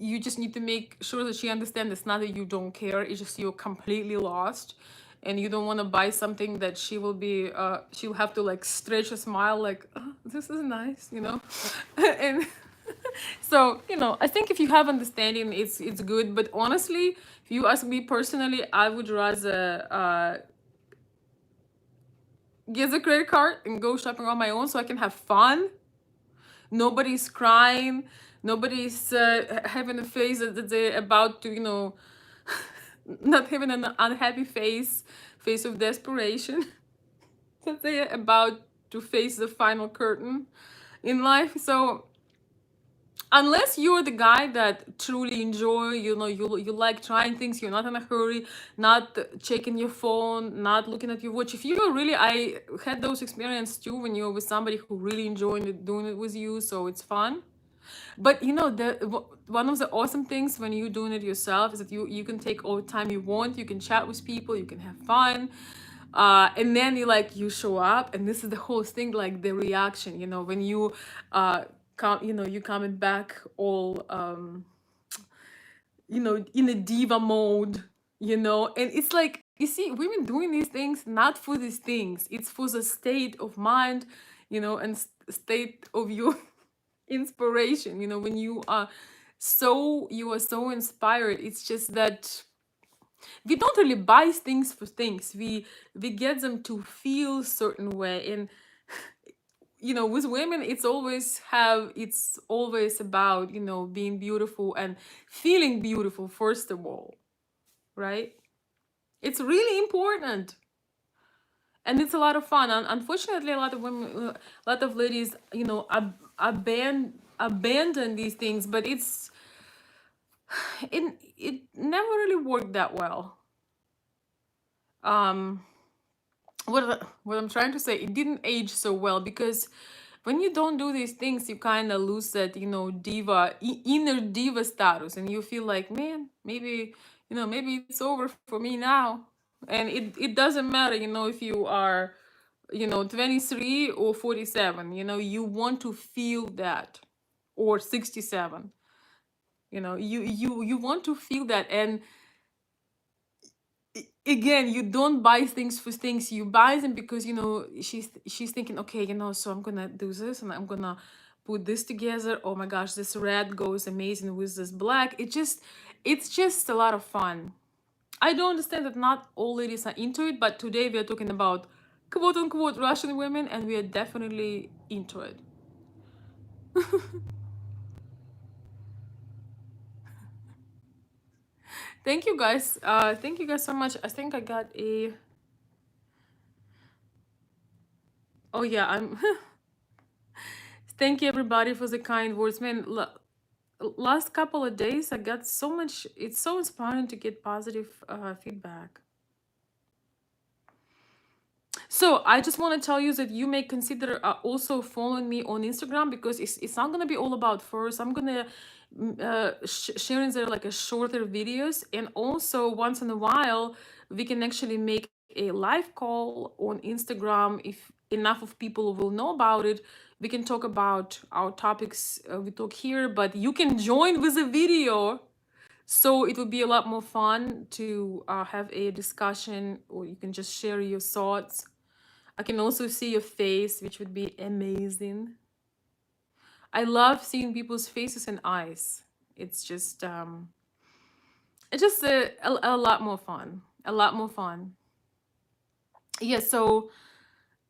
you just need to make sure that she understands it's not that you don't care. It's just you're completely lost, and you don't want to buy something that she'll have to like stretch a smile like, oh, this is nice, and so I think if you have understanding, it's good. But honestly, if you ask me personally, I would rather get the credit card and go shopping on my own so I can have fun. Nobody's crying. Nobody's having a face that they're about to, not having an unhappy face of desperation, that they're about to face the final curtain in life. So unless you're the guy that truly enjoy, you like trying things, you're not in a hurry, not checking your phone, not looking at your watch. If you're really, I had those experiences too when you're with somebody who really enjoyed doing it with you, so it's fun. But one of the awesome things when you're doing it yourself is that you can take all the time you want, you can chat with people, you can have fun. And then you show up, and this is the whole thing, like the reaction, when you come, you coming back all in a diva mode, and it's like, you see, women doing these things not for these things, it's for the state of mind, and state of your inspiration, when you are so inspired. It's just that we don't really buy things for things, we get them to feel certain way. And with women, it's always about being beautiful and feeling beautiful first of all, right? It's really important, and it's a lot of fun. And unfortunately, a lot of women, a lot of ladies, abandon these things, but it never really worked that well. um what I'm trying to say, it didn't age so well, because when you don't do these things, you kind of lose that inner diva status, and you feel like, man, maybe it's over for me now. And it doesn't matter, if you are 23 or 47, you want to feel that, or 67. You want to feel that. And again, you don't buy things for things. You buy them because she's thinking, okay, so I'm gonna do this and I'm gonna put this together. Oh my gosh, this red goes amazing with this black. It's just a lot of fun. I don't understand that not all ladies are into it, but today we are talking about quote unquote Russian women, and we are definitely into it. Thank you guys. Thank you guys so much. I think I got a. Oh yeah, I'm. Thank you everybody for the kind words, man. Last couple of days, I got so much. It's so inspiring to get positive feedback. So I just want to tell you that you may consider also following me on Instagram, because it's not gonna be all about first. I'm gonna sharing there like a shorter videos, and also once in a while we can actually make a live call on Instagram. If enough of people will know about it, we can talk about our topics we talk here, but you can join with a video, so it would be a lot more fun to have a discussion, or you can just share your thoughts. I can also see your face, which would be amazing. I love seeing people's faces and eyes. It's just a lot more fun. A lot more fun. Yeah, so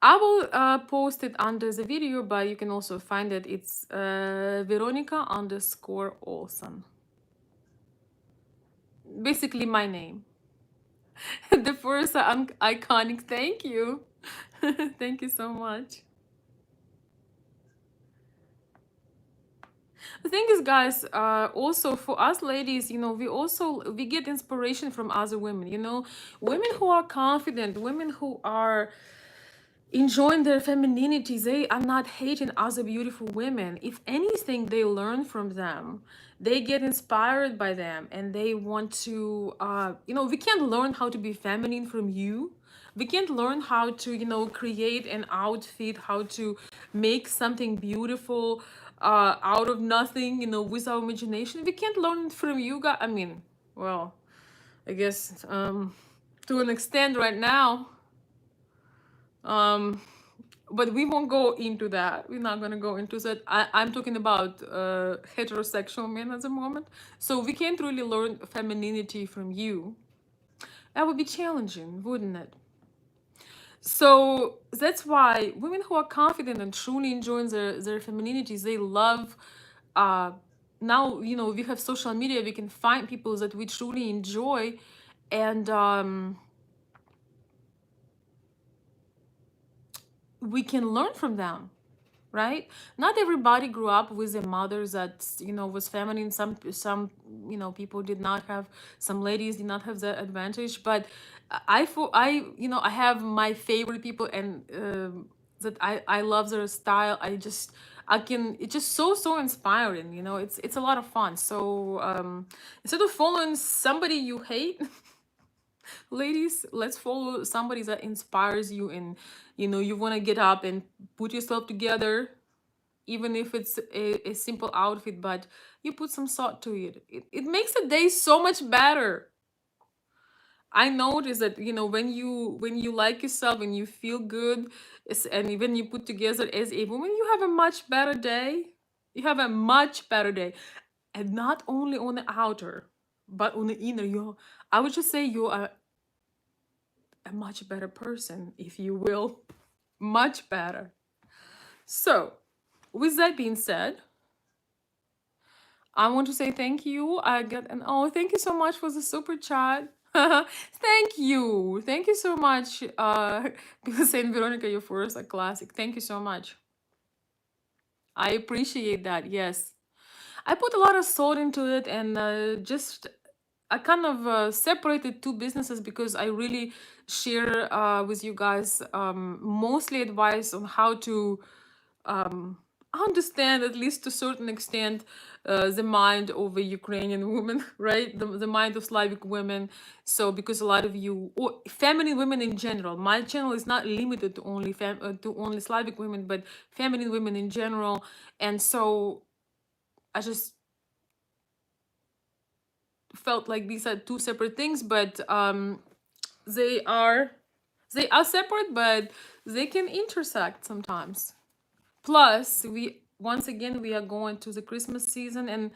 I will post it under the video, but you can also find it. It's Veronica underscore Olson. Basically my name. The first iconic. Thank you. Thank you so much. The thing is, guys, also for us ladies, we get inspiration from other women. Women who are confident, women who are enjoying their femininity. They are not hating other beautiful women. If anything, they learn from them. They get inspired by them, and they want to. We can't learn how to be feminine from you. We can't learn how to create an outfit, how to make something beautiful out of nothing, with our imagination. We can't learn it from you guys. I mean, well, I guess to an extent right now. um but we won't go into that. We're not gonna go into that. I'm talking about heterosexual men at the moment. So we can't really learn femininity from you. That would be challenging, wouldn't it? So that's why women who are confident and truly enjoying their femininities, they love uh now, we have social media, we can find people that we truly enjoy, and we can learn from them, right? Not everybody grew up with a mother that was feminine. Some people did not have. Some ladies did not have that advantage. But I have my favorite people, and that I love their style. I can. It's just so inspiring. It's a lot of fun. So instead of following somebody you hate, ladies, let's follow somebody that inspires you, and you want to get up and put yourself together, even if it's a simple outfit, but you put some thought to it. It makes the day so much better. I noticed that when you like yourself and you feel good, and even you put together as a woman, you have a much better day. You have a much better day, and not only on the outer, but on the inner. I would just say you're a much better person, if you will. Much better. So, with that being said, I want to say thank you. I got an thank you so much for the super chat. Thank you. Thank you so much. Because Saint Veronica, you're first a classic. Thank you so much. I appreciate that. Yes. I put a lot of thought into it, and just I kind of separated two businesses, because I really share with you guys mostly advice on how to understand, at least to a certain extent, the mind of a Ukrainian woman, right? The mind of Slavic women. So, because a lot of you, or feminine women in general, my channel is not limited to only Slavic women, but feminine women in general. And so I just felt like these are two separate things, but they are they are separate, but they can intersect sometimes. Plus, we once again we are going to the Christmas season, and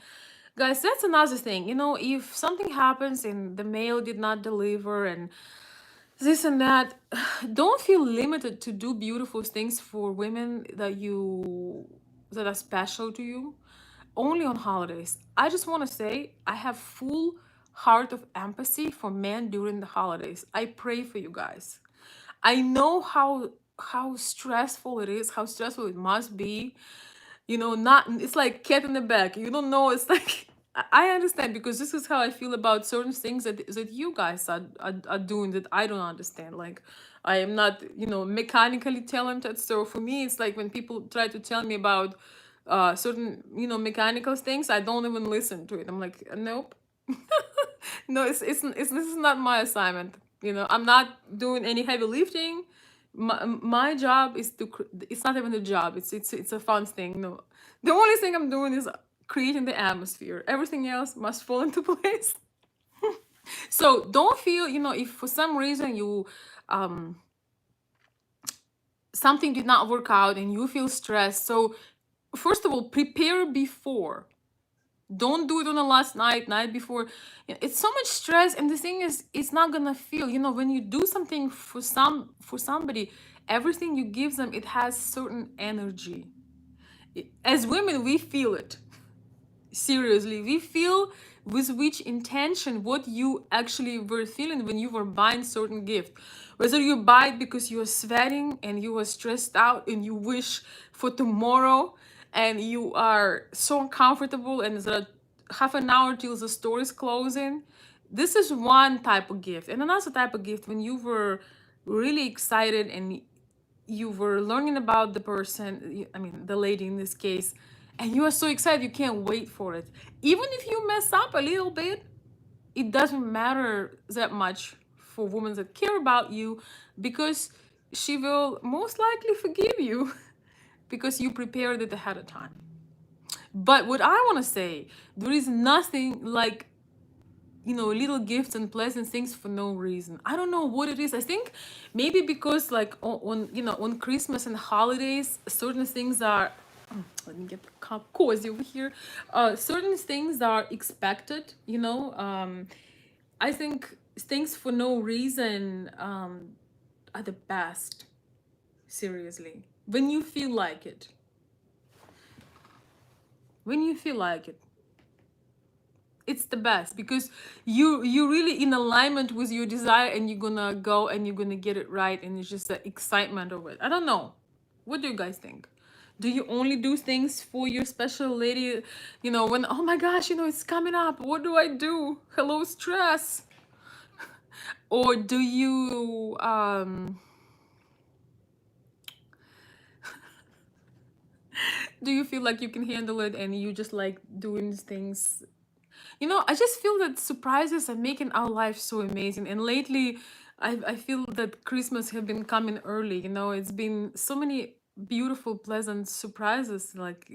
guys, that's another thing. If something happens and the mail did not deliver and this and that, don't feel limited to do beautiful things for women that are special to you only on holidays. I just want to say I have full heart of empathy for men during the holidays. I pray for you guys. I know how stressful it is, how stressful it must be. Not it's like cat in the bag. You don't know. It's like I understand because this is how I feel about certain things that you guys are doing that I don't understand. Like I am not mechanically talented. So for me, it's like when people try to tell me about certain mechanical things, I don't even listen to it. I'm like, nope. No, it's this is not my assignment. I'm not doing any heavy lifting. My job is it's not even a job. It's a fun thing. No, the only thing I'm doing is creating the atmosphere. Everything else must fall into place. So don't feel, if for some reason you something did not work out and you feel stressed. So first of all, prepare before. Don't do it on the last night before. It's so much stress, and the thing is, it's not gonna feel. When you do something for somebody, everything you give them, it has certain energy. As women, we feel it. Seriously, we feel with which intention what you actually were feeling when you were buying certain gift. Whether you buy it because you are sweating and you are stressed out and you wish for tomorrow and you are so uncomfortable and there's half an hour till the store is closing. This is one type of gift. And another type of gift when you were really excited and you were learning about the person, I mean, the lady in this case, and you are so excited you can't wait for it. Even if you mess up a little bit, it doesn't matter that much for women that care about you because she will most likely forgive you because you prepared it ahead of time. But what I want to say, there is nothing like little gifts and pleasant things for no reason. I don't know what it is. I think maybe because like on Christmas and holidays, certain things are let me get cozy over here. Certain things are expected, I think things for no reason are the best. Seriously. When you feel like it, it's the best because you really in alignment with your desire and you're gonna go and you're gonna get it right, and it's just the excitement of it. I don't know, what do you guys think? Do you only do things for your special lady, when, oh my gosh, it's coming up, what do I do, hello stress? Or do you feel like you can handle it and you just like doing things? I just feel that surprises are making our life so amazing. And lately, I feel that Christmas have been coming early. It's been so many beautiful, pleasant surprises like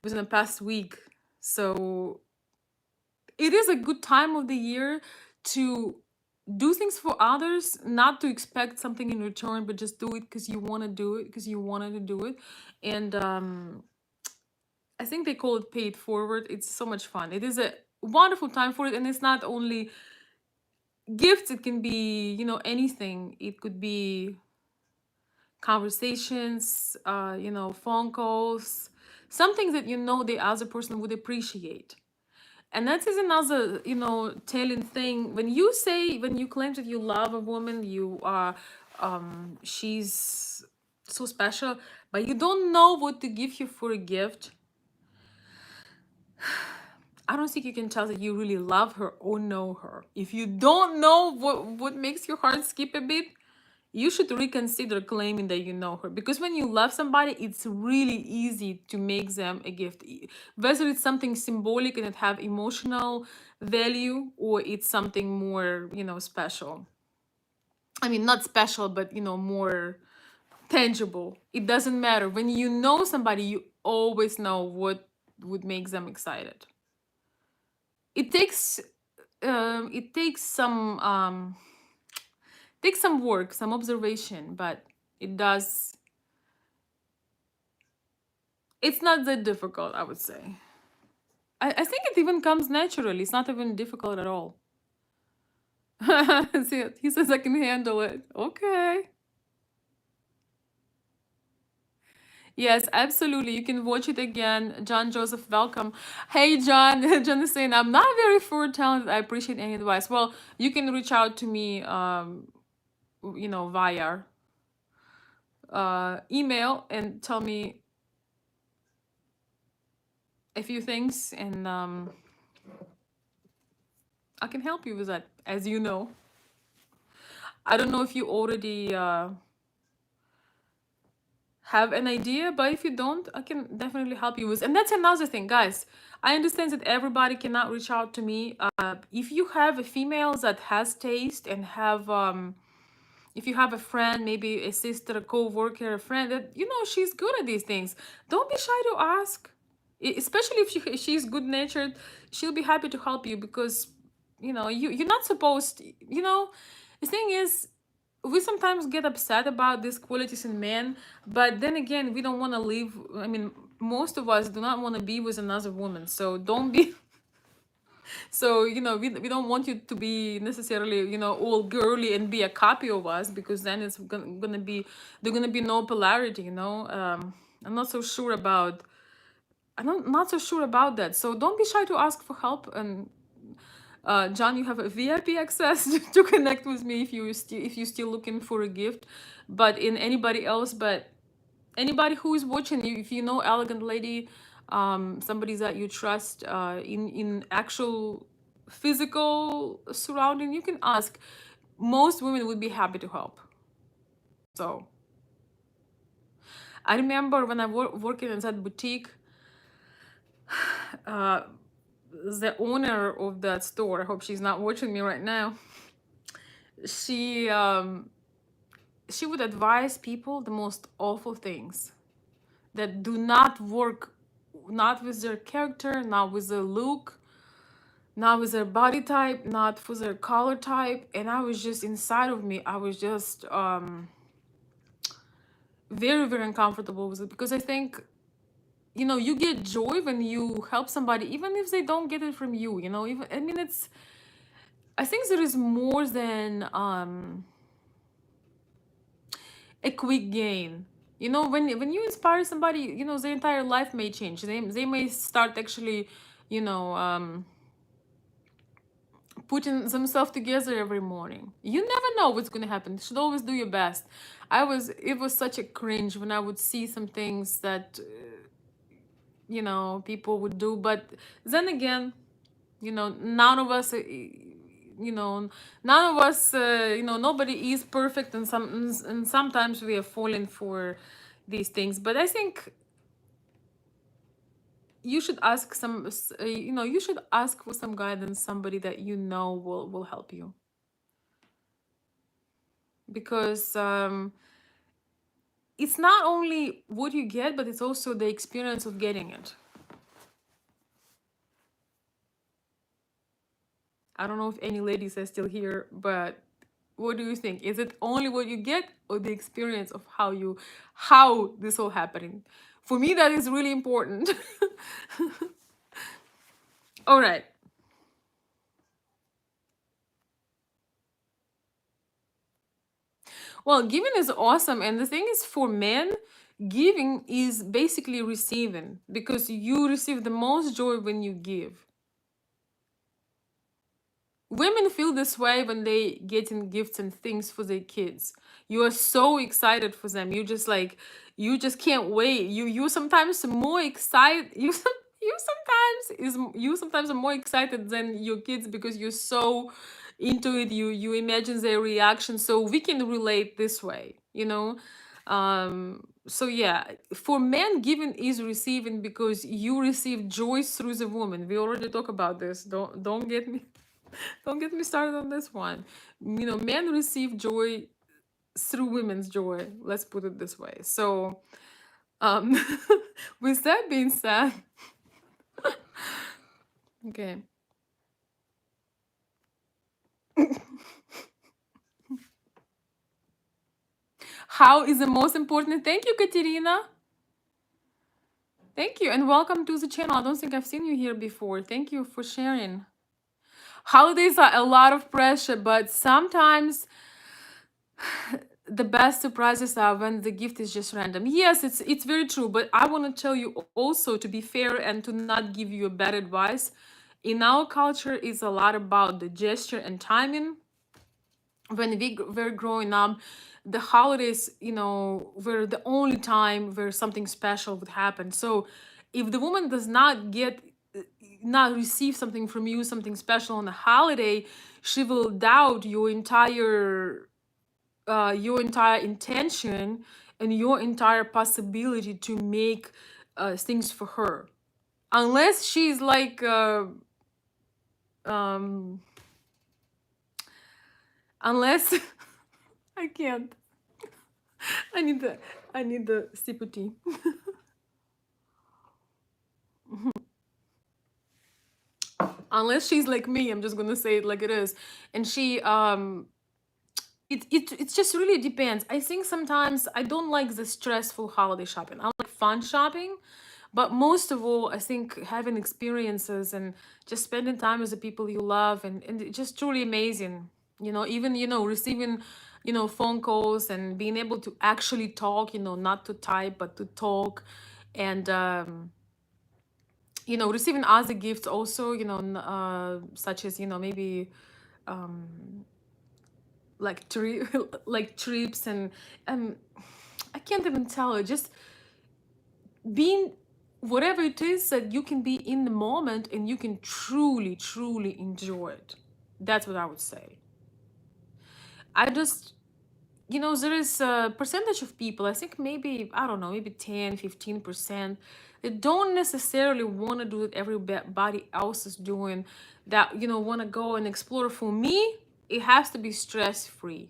within the past week. So it is a good time of the year to do things for others, not to expect something in return, but just do it because you want to do it, because you wanted to do it. And I think they call it pay it forward. It's so much fun. It is a wonderful time for it, and it's not only gifts. It can be anything. It could be conversations, phone calls, something that the other person would appreciate. And that is another telling thing. When you claim that you love a woman, you are she's so special, but you don't know what to give you for a gift. I don't think you can tell that you really love her or know her. If you don't know what makes your heart skip a bit, you should reconsider claiming that you know her. Because when you love somebody, it's really easy to make them a gift. Whether it's something symbolic and it have emotional value, or it's something more, special. I mean, not special, but, more tangible. It doesn't matter. When you know somebody, you always know what would make them excited. It takes it takes some work, some observation, but it does. It's not that difficult, I would say. I think it even comes naturally. It's not even difficult at all. See, he says I can handle it. Okay. Yes, absolutely. You can watch it again. John Joseph, welcome. Hey, John. John is saying, I'm not very for talented. I appreciate any advice. Well, you can reach out to me, via email and tell me a few things, and I can help you with that, as you know. I don't know if you already have an idea, but if you don't, I can definitely help you with. And that's another thing, guys. I understand that everybody cannot reach out to me. If you have a female that has taste and have if you have a friend, maybe a sister, a co-worker, a friend that she's good at these things, don't be shy to ask. Especially if she's good natured, she'll be happy to help you, because you're not supposed. The thing is, we sometimes get upset about these qualities in men, but then again, we don't want to live. I mean, most of us do not want to be with another woman, so don't be. So we don't want you to be necessarily all girly and be a copy of us, because then it's gonna be there's gonna be no polarity. I'm not so sure about. Not so sure about that. So don't be shy to ask for help. And John, you have a VIP access to connect with me if you're still looking for a gift. But in anybody else, but anybody who is watching, if you know elegant lady, somebody that you trust, in actual physical surrounding, you can ask. Most women would be happy to help. So I remember when I working in that boutique, uh, the owner of that store, I hope she's not watching me right now, she she would advise people the most awful things that do not work, not with their character, not with their look, not with their body type, not for their color type. And I was just, inside of me, I was just very, very uncomfortable with it, because I think you get joy when you help somebody, even if they don't get it from you. Even, I mean, I think there is more than a quick gain. When you inspire somebody, their entire life may change. They may start actually, you know, um, putting themselves together every morning. You never know what's gonna happen. You should always do your best. It was such a cringe when I would see some things that people would do, but then again, none of us. None of us. Nobody is perfect, and sometimes we are falling for these things. But I think you should ask you should ask for some guidance, somebody that will help you, because it's not only what you get, but it's also the experience of getting it. I don't know if any ladies are still here, but what do you think? Is it only what you get, or the experience of how this all happening? For me, that is really important. All right. Well, giving is awesome. And the thing is, for men, giving is basically receiving, because you receive the most joy when you give. Women feel this way when they getting gifts and things for their kids. You are so excited for them. You just can't wait. You sometimes more excited. You sometimes are more excited than your kids, because you're so into it. You imagine their reaction. So we can relate this way. So yeah, for men, giving is receiving, because you receive joy through the woman. We already talked about this. Don't get me started on this one. Men receive joy through women's joy. Let's put it this way. So, um, with that being said, okay. How is the most important? Thank you, Katerina. Thank you, and welcome to the channel. I don't think I've seen you here before. Thank you for sharing. Holidays are a lot of pressure, but sometimes the best surprises are when the gift is just random. Yes, it's very true, but I want to tell you also, to be fair and to not give you a bad advice. In our culture, it's a lot about the gesture and timing. When we were growing up, the holidays, were the only time where something special would happen. So if the woman does not not receive something from you, something special on a holiday, she will doubt your entire intention and your entire possibility to make things for her, unless she's like um unless I can't. I need the sip of tea. Unless she's like me, I'm just gonna say it like it is. And she it just really depends. I think sometimes I don't like the stressful holiday shopping. I like fun shopping, but most of all, I think having experiences and just spending time with the people you love, and it's just truly amazing. Even receiving phone calls and being able to actually talk. Not to type but to talk, and receiving other gifts also. Such as maybe like like trips, and um I can't even tell it. Just being whatever it is that you can be in the moment and you can truly, truly enjoy it. That's what I would say. I just, there is a percentage of people, I think maybe, I don't know, maybe 10, 15%, they don't necessarily want to do what everybody else is doing, that, want to go and explore. For me, it has to be stress free.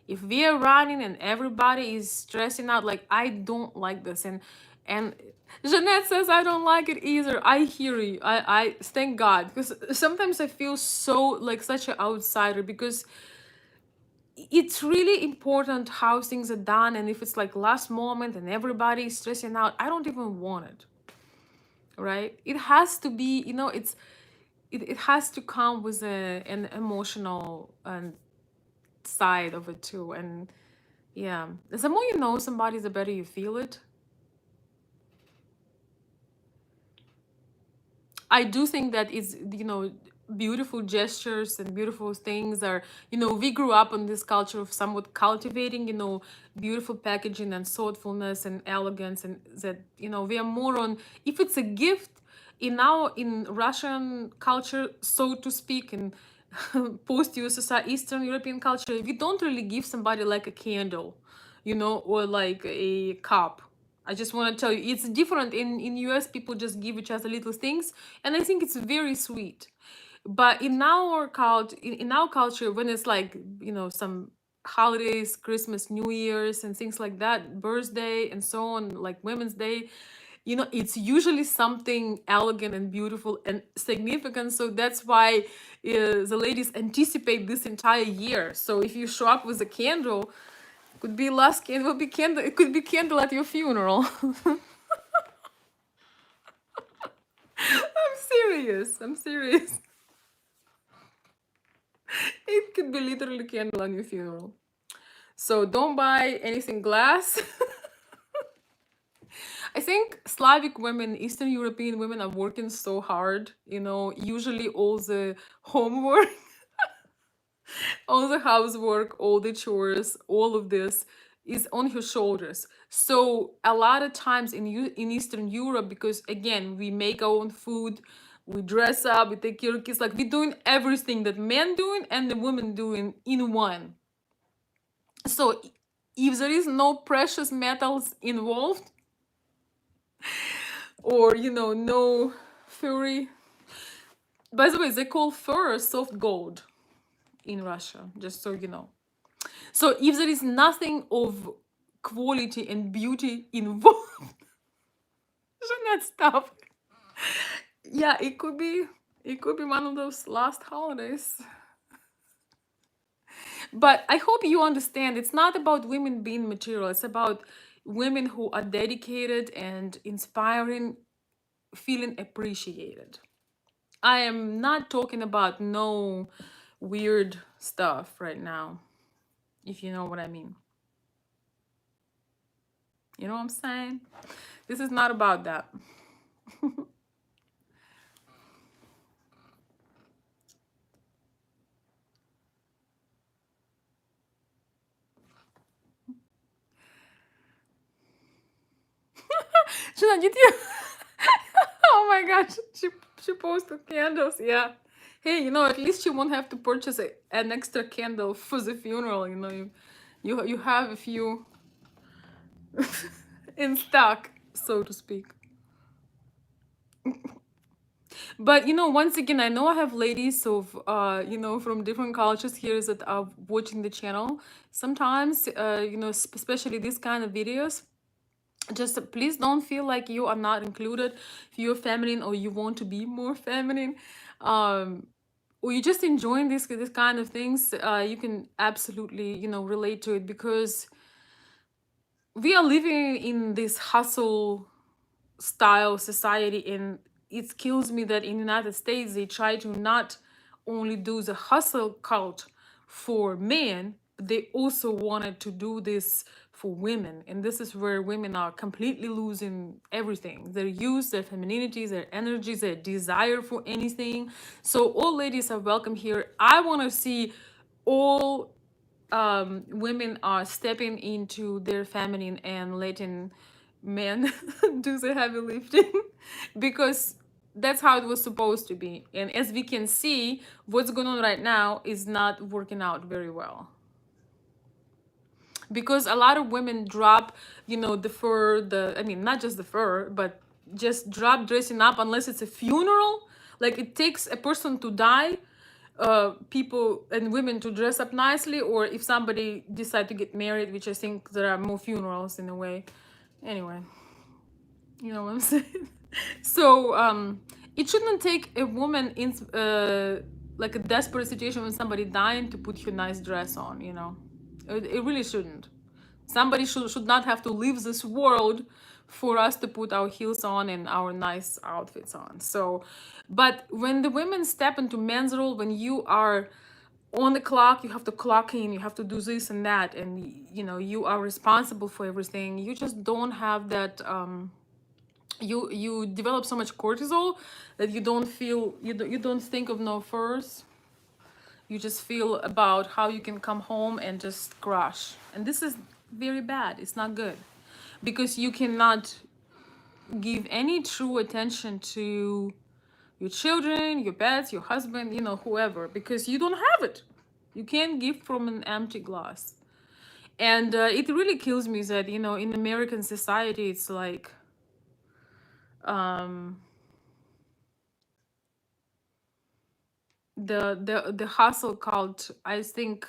If we are running and everybody is stressing out, like, I don't like this. And Jeanette says I don't like it either. I hear you. I thank God, because sometimes I feel so like such an outsider, because it's really important how things are done. And if it's like last moment and everybody is stressing out, I don't even want it. Right? It has to be, it has to come with an emotional and side of it too. And yeah, the more you know somebody, the better you feel it. I do think that it's, beautiful gestures and beautiful things are, we grew up in this culture of somewhat cultivating, beautiful packaging and thoughtfulness and elegance. And that, we are more on, if it's a gift in Russian culture, so to speak, in post USSR Eastern European culture, we don't really give somebody like a candle, or like a cup. I just want to tell you, it's different in US. People just give each other little things, and I think it's very sweet. But in our culture, when it's like, some holidays, Christmas, New Year's, and things like that, birthday and so on, like Women's Day, it's usually something elegant and beautiful and significant. So that's why the ladies anticipate this entire year. So if you show up with a candle, could be last candle, will be candle. It could be candle at your funeral. I'm serious. I'm serious. It could be literally candle on your funeral. So don't buy anything glass. I think Slavic women, Eastern European women are working so hard. Usually all the homework, all the housework, all the chores, all of this is on her shoulders. So a lot of times in Eastern Europe, because again, we make our own food, we dress up, we take care of kids, like we're doing everything that men doing and the women doing in one. So if there is no precious metals involved, or no furry. By the way, they call fur soft gold in Russia, just so you know. So if there is nothing of quality and beauty involved, Jeanette, stop. Yeah, it could be one of those last holidays. But I hope you understand it's not about women being material, it's about women who are dedicated and inspiring, feeling appreciated. I am not talking about no weird stuff right now, if you know what I mean. You know what I'm saying? This is not about that. Shana, did you? Oh my gosh, she posted candles. Yeah. Hey, at least you won't have to purchase an extra candle for the funeral. You have a few in stock, so to speak. But once again, I know I have ladies of from different cultures here that are watching the channel. Sometimes, especially these kind of videos, just please don't feel like you are not included. If you're feminine or you want to be more feminine, um or you just enjoying this kind of things, you can absolutely relate to it, because we are living in this hustle style society, and it kills me that in the United States they try to not only do the hustle cult for men, but they also wanted to do this for women. And this is where women are completely losing everything, their youth, their femininity, their energies, their desire for anything. So all ladies are welcome here. I want to see all women are stepping into their feminine and letting men do the heavy lifting, because that's how it was supposed to be. And as we can see, what's going on right now is not working out very well, because a lot of women drop, the fur, I mean, not just the fur, but just drop dressing up unless it's a funeral. Like, it takes a person to die, people and women to dress up nicely, or if somebody decide to get married, which I think there are more funerals in a way. Anyway, you know what I'm saying. So it shouldn't take a woman in like a desperate situation when somebody dying to put your nice dress on. It really shouldn't. Somebody should not have to leave this world for us to put our heels on and our nice outfits on. So, but when the women step into men's role, when you are on the clock, you have to clock in, you have to do this and that, and you are responsible for everything. You just don't have that. You develop so much cortisol that you don't feel, you don't think of no first. You just feel about how you can come home and just crash, and this is very bad. It's not good, because you cannot give any true attention to your children, your pets, your husband, whoever, because you don't have it. You can't give from an empty glass. And it really kills me that in American society it's like um the hustle cult, I think,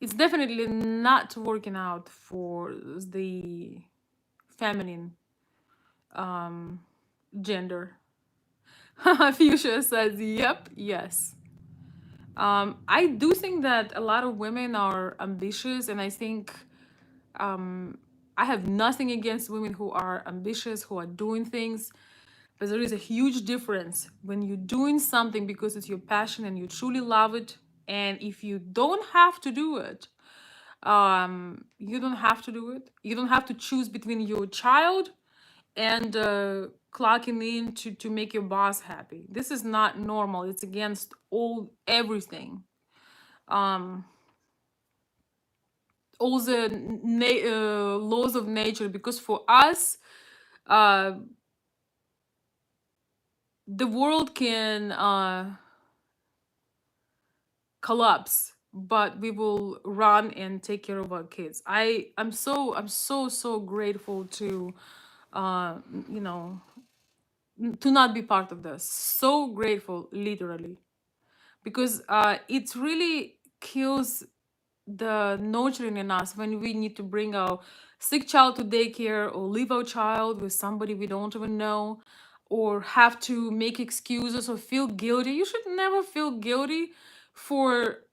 it's definitely not working out for the feminine gender. Fuchsia says, yep, yes. I do think that a lot of women are ambitious, and I think I have nothing against women who are ambitious, who are doing things, but there is a huge difference when you're doing something because it's your passion and you truly love it. And if you don't have to do it, you don't have to do it. You don't have to choose between your child and clocking in to make your boss happy. This is not normal. It's against everything. Um, all the laws of nature, because for us, uh, the world can collapse, but we will run and take care of our kids. I'm so grateful to uh you know to not be part of this. So grateful, literally, because it really kills the nurturing in us when we need to bring our sick child to daycare, or leave our child with somebody we don't even know, or have to make excuses or feel guilty. You should never feel guilty for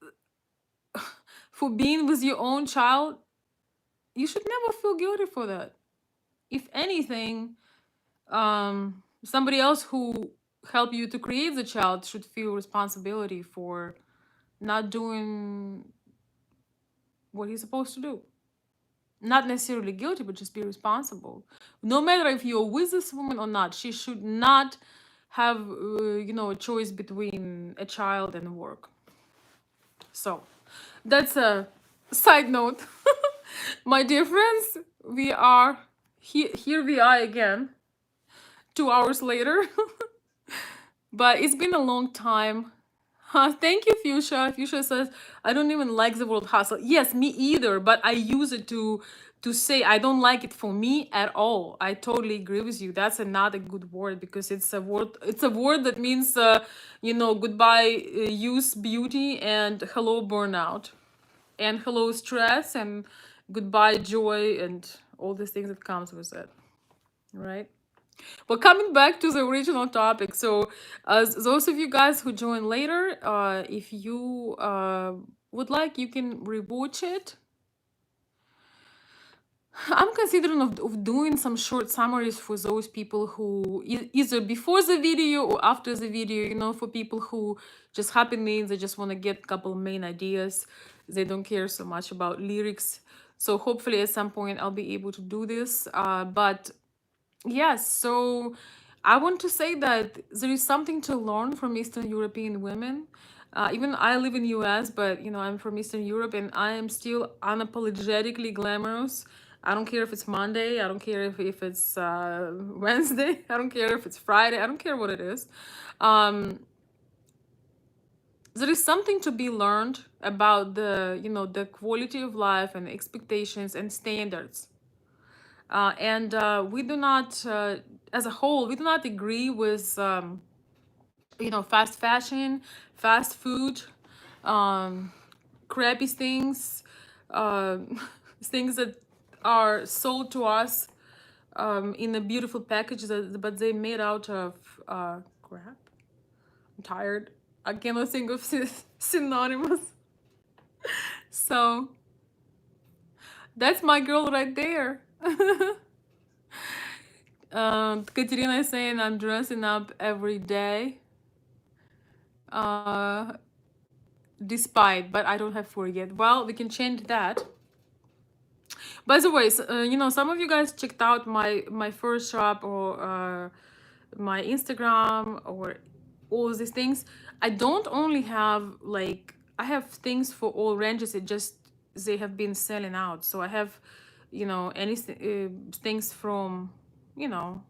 being with your own child, you should never feel guilty for that. If anything, somebody else who helped you to create the child should feel responsibility for not doing what he's supposed to do. Not necessarily guilty, but just be responsible. No matter if you're with this woman or not, she should not have, a choice between a child and work. So that's a side note. My dear friends, we are here we are again, 2 hours later. But it's been a long time. Thank you, Fuchsia. Fuchsia says, I don't even like the word hustle. Yes, me either, but I use it to say I don't like it for me at all. I totally agree with you. That's not a good word, because it's a word that means goodbye youth, beauty, and hello burnout, and hello stress, and goodbye joy, and all these things that comes with it, right? But coming back to the original topic, so those of you guys who join later, if you would like, you can rewatch it. I'm considering of doing some short summaries for those people who either before the video or after the video, for people who just happen in, they just want to get a couple main ideas. They don't care so much about lyrics. So hopefully at some point I'll be able to do this. But yes, so I want to say that there is something to learn from Eastern European women. Even I live in US, but I'm from Eastern Europe, and I am still unapologetically glamorous. I don't care if it's Monday, I don't care if it's Wednesday, I don't care if it's Friday, I don't care what it is. Um, there is something to be learned about the quality of life and expectations and standards. And we do not, as a whole, we do not agree with, fast fashion, fast food, um, crappy things, um, things that are sold to us in a beautiful package, but they made out of crap. I'm tired. I cannot think of synonymous. So that's my girl right there. Katerina is saying I'm dressing up every day. Despite, but I don't have 4 yet. Well, we can change that. By the way, some of you guys checked out my first shop, or my Instagram, or all of these things. I don't only have, like, I have things for all ranges. It just, they have been selling out. So I have, any things from, you know,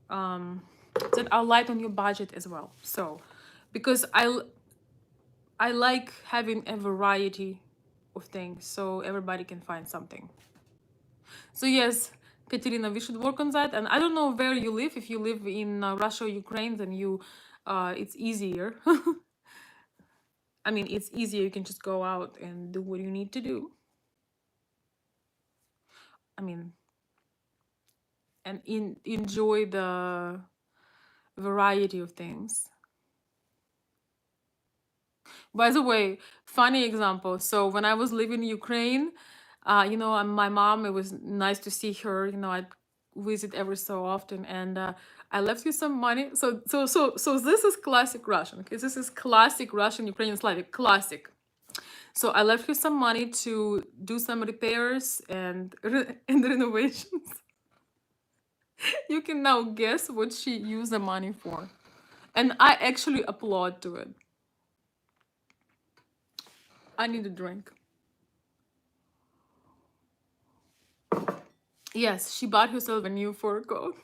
that are light on your budget as well. So, because I like having a variety of things, so everybody can find something. So yes, Katerina, we should work on that. And I don't know where you live. If you live in Russia or Ukraine, then it's easier. I mean, it's easier. You can just go out and do what you need to do. I mean, and enjoy the variety of things. By the way, funny example. So when I was living in Ukraine, my mom, it was nice to see her. I'd visit every so often, and I left you some money. So this is classic Russian. Okay, this is classic Russian, Ukrainian, Slavic, classic. So I left her some money to do some repairs and and renovations. You can now guess what she used the money for, and I actually applaud to it. I need a drink. Yes, she bought herself a new fur coat.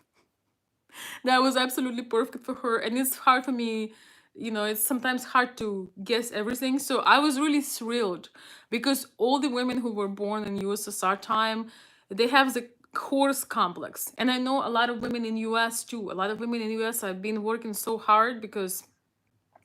That was absolutely perfect for her. And it's hard for me, it's sometimes hard to guess everything. So I was really thrilled, because all the women who were born in USSR time, they have the horse complex. And I know a lot of women in US too. A lot of women in US have been working so hard because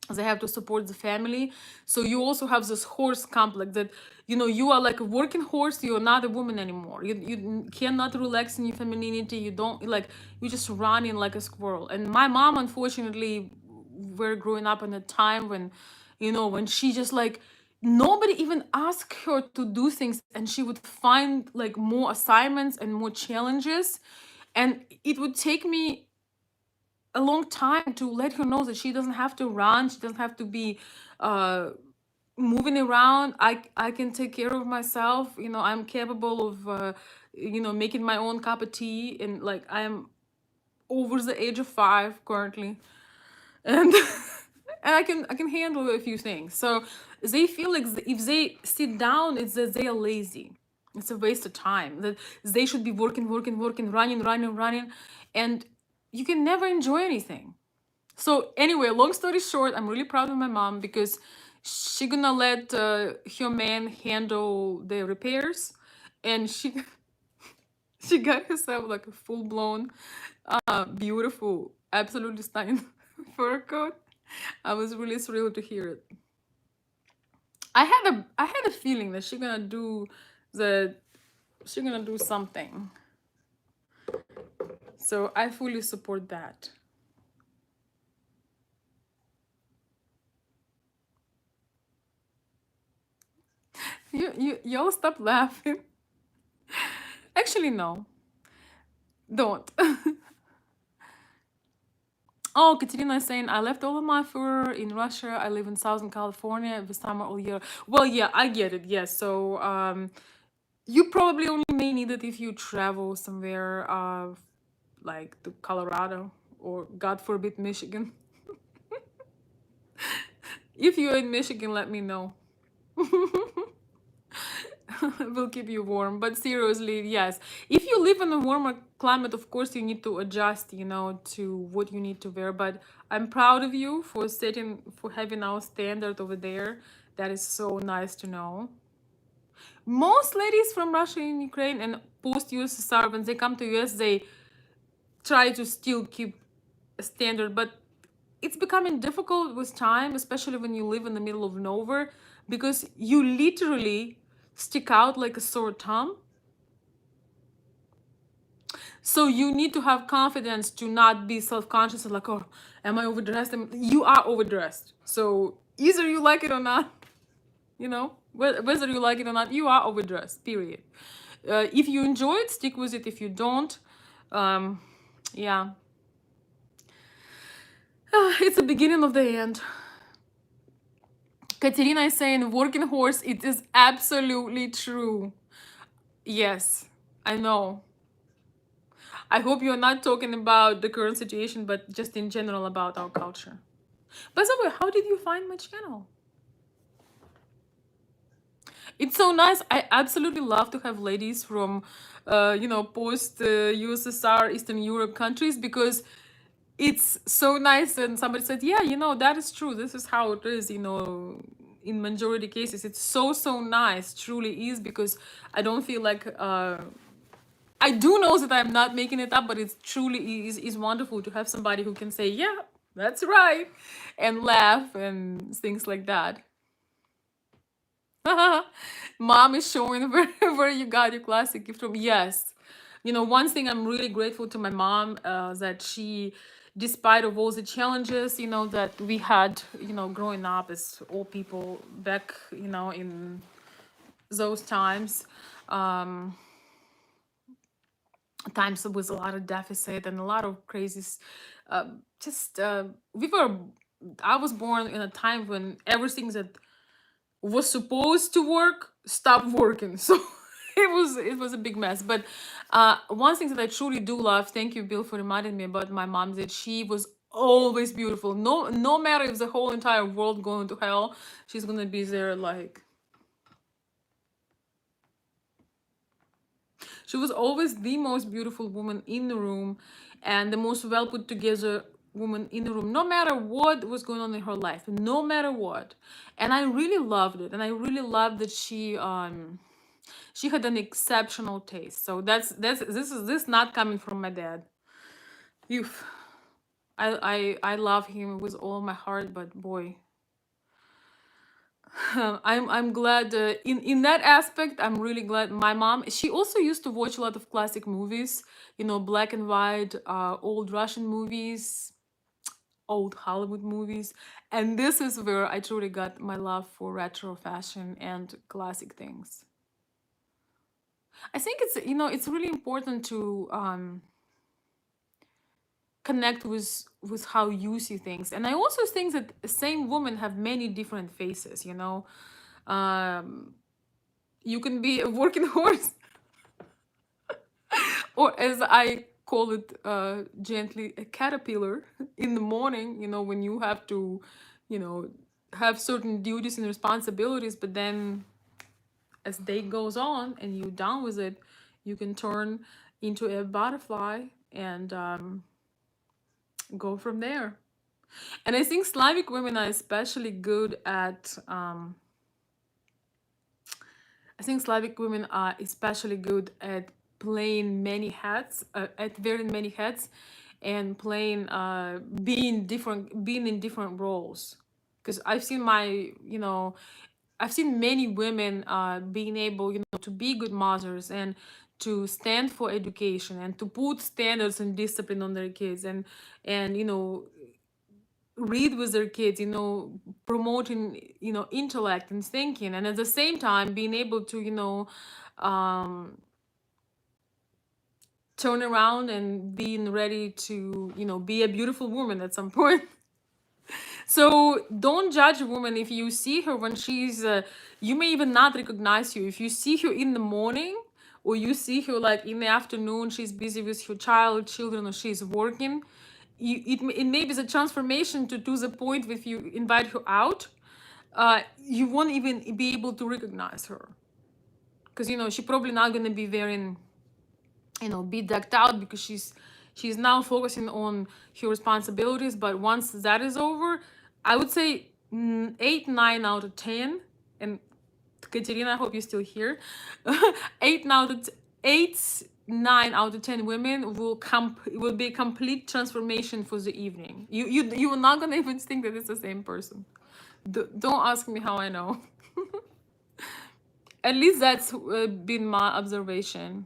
they have to support the family. So you also have this horse complex that you are like a working horse. You're not a woman anymore. You cannot relax in your femininity. You don't, like, you just running like a squirrel. And my mom, unfortunately, we're growing up in a time when when she just like nobody even asked her to do things, and she would find like more assignments and more challenges, and it would take me a long time to let her know that she doesn't have to run, she doesn't have to be uh moving around. I can take care of myself. I'm capable of making my own cup of tea, and like I'm over the age of 5 currently, and and I can handle a few things. So they feel like if they sit down, it's that they are lazy. It's a waste of time. That they should be working, working, working, running, running, running, and you can never enjoy anything. So anyway, long story short, I'm really proud of my mom because she gonna let her man handle the repairs, and she she got herself like a full blown, beautiful, absolutely stunning fur coat. I was really thrilled to hear it. I had a feeling that the she gonna do something. So I fully support that. Y'all stop laughing. Actually, no, don't. Oh, Katerina is saying, I left all of my fur in Russia. I live in Southern California this summer all year. Well, yeah, I get it. Yes. So, you probably only may need it if you travel somewhere, like to Colorado or God forbid, Michigan. If you're in Michigan, let me know. Will keep you warm. But seriously, yes. If you live in a warmer climate, of course you need to adjust, to what you need to wear. But I'm proud of you for having our standard over there. That is so nice to know. Most ladies from Russia and Ukraine and post USSR, when they come to US, they try to still keep a standard, but it's becoming difficult with time, especially when you live in the middle of nowhere, because you literally stick out like a sore thumb. So you need to have confidence to not be self-conscious and like, oh, am I overdressed? You are overdressed. So either you like it or not, whether you like it or not, you are overdressed, period. If you enjoy it, stick with it. If you don't, um, yeah, it's the beginning of the end. Katerina is saying, working horse, it is absolutely true. Yes, I know. I hope you're not talking about the current situation, but just in general about our culture. By the way, how did you find my channel? It's so nice. I absolutely love to have ladies from, post USSR, Eastern Europe countries, because it's so nice. And somebody said, yeah, that is true. This is how it is, in majority cases. It's so, so nice, truly is, because I don't feel like, I do know that I'm not making it up, but it truly is wonderful to have somebody who can say, yeah, that's right, and laugh and things like that. Mom is showing where you got your classic gift from. Yes. One thing I'm really grateful to my mom, that she, despite of all the challenges, that we had, growing up as old people back, in those times, um, times with a lot of deficit and a lot of crazy, just, I was born in a time when everything that was supposed to work stopped working. So it was a big mess. But one thing that I truly do love, thank you, Bill, for reminding me about my mom, that she was always beautiful. No matter if the whole entire world going to hell, she's gonna be there. Like, she was always the most beautiful woman in the room, and the most well put together woman in the room, no matter what was going on in her life, no matter what. And I really loved it, and I really loved that she had an exceptional taste. So this is not coming from my dad. Oof. I love him with all my heart, but boy, I'm glad, in that aspect. I'm really glad my mom. She also used to watch a lot of classic movies, black and white, old Russian movies. old Hollywood movies. And this is where I truly got my love for retro fashion and classic things. I think it's, it's really important to connect with how you see things. And I also think that the same woman have many different faces, Um, you can be a working horse, or as I call it gently, a caterpillar in the morning, when you have to, you know, have certain duties and responsibilities, but then as day goes on and you're done with it, you can turn into a butterfly and go from there. And I think Slavic women are especially good at I think Slavic women are especially good at playing many hats, at wearing many hats, and playing, being in different roles. Because I've seen many women being able, to be good mothers and to stand for education and to put standards and discipline on their kids and read with their kids, promoting, intellect and thinking, and at the same time being able to, um, turn around and being ready to, be a beautiful woman at some point. So don't judge a woman if you see her when she's, you may even not recognize you. If you see her in the morning or you see her like in the afternoon, she's busy with her children, or she's working. It may be the transformation to the point if you invite her out, you won't even be able to recognize her. Because, she probably not going to be wearing, be decked out because she's now focusing on her responsibilities. But once that is over, I would say 8 9 out of 10. And Katerina, I hope you're still here. 8 out of 8 9 out of 10 women will be a complete transformation for the evening. You are not gonna even think that it's the same person. Don't ask me how I know. At least that's been my observation.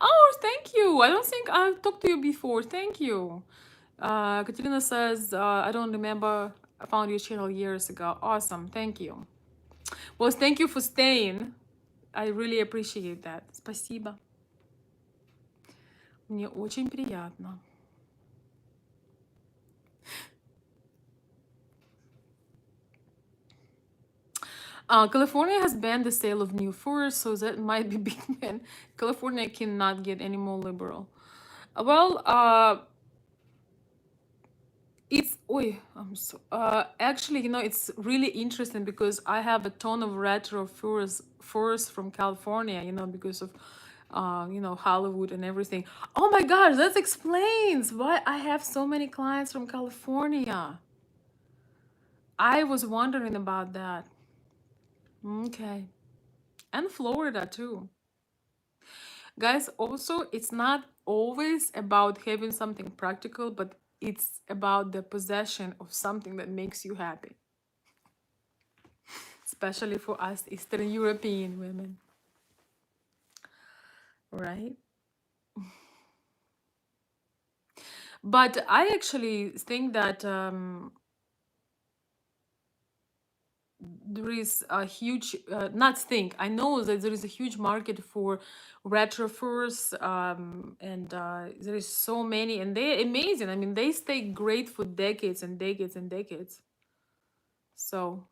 Oh, thank you. I don't think I've talked to you before. Thank you. Katerina says, I don't remember. I found your channel years ago. Awesome. Thank you. Well, thank you for staying. I really appreciate that. Спасибо. Мне очень приятно. California has banned the sale of new furs, so that might be big ban. California cannot get any more liberal. Well, it's actually, it's really interesting because I have a ton of retro furs from California, because of Hollywood and everything. Oh my gosh, that explains why I have so many clients from California. I was wondering about that. Okay. And Florida too. Guys, also, it's not always about having something practical, but it's about the possession of something that makes you happy, especially for us Eastern European women, right? But I actually think that there is a huge, not think, I know that there is a huge market for retro furs, and there is so many, and they're amazing. I mean, they stay great for decades and decades and decades. So,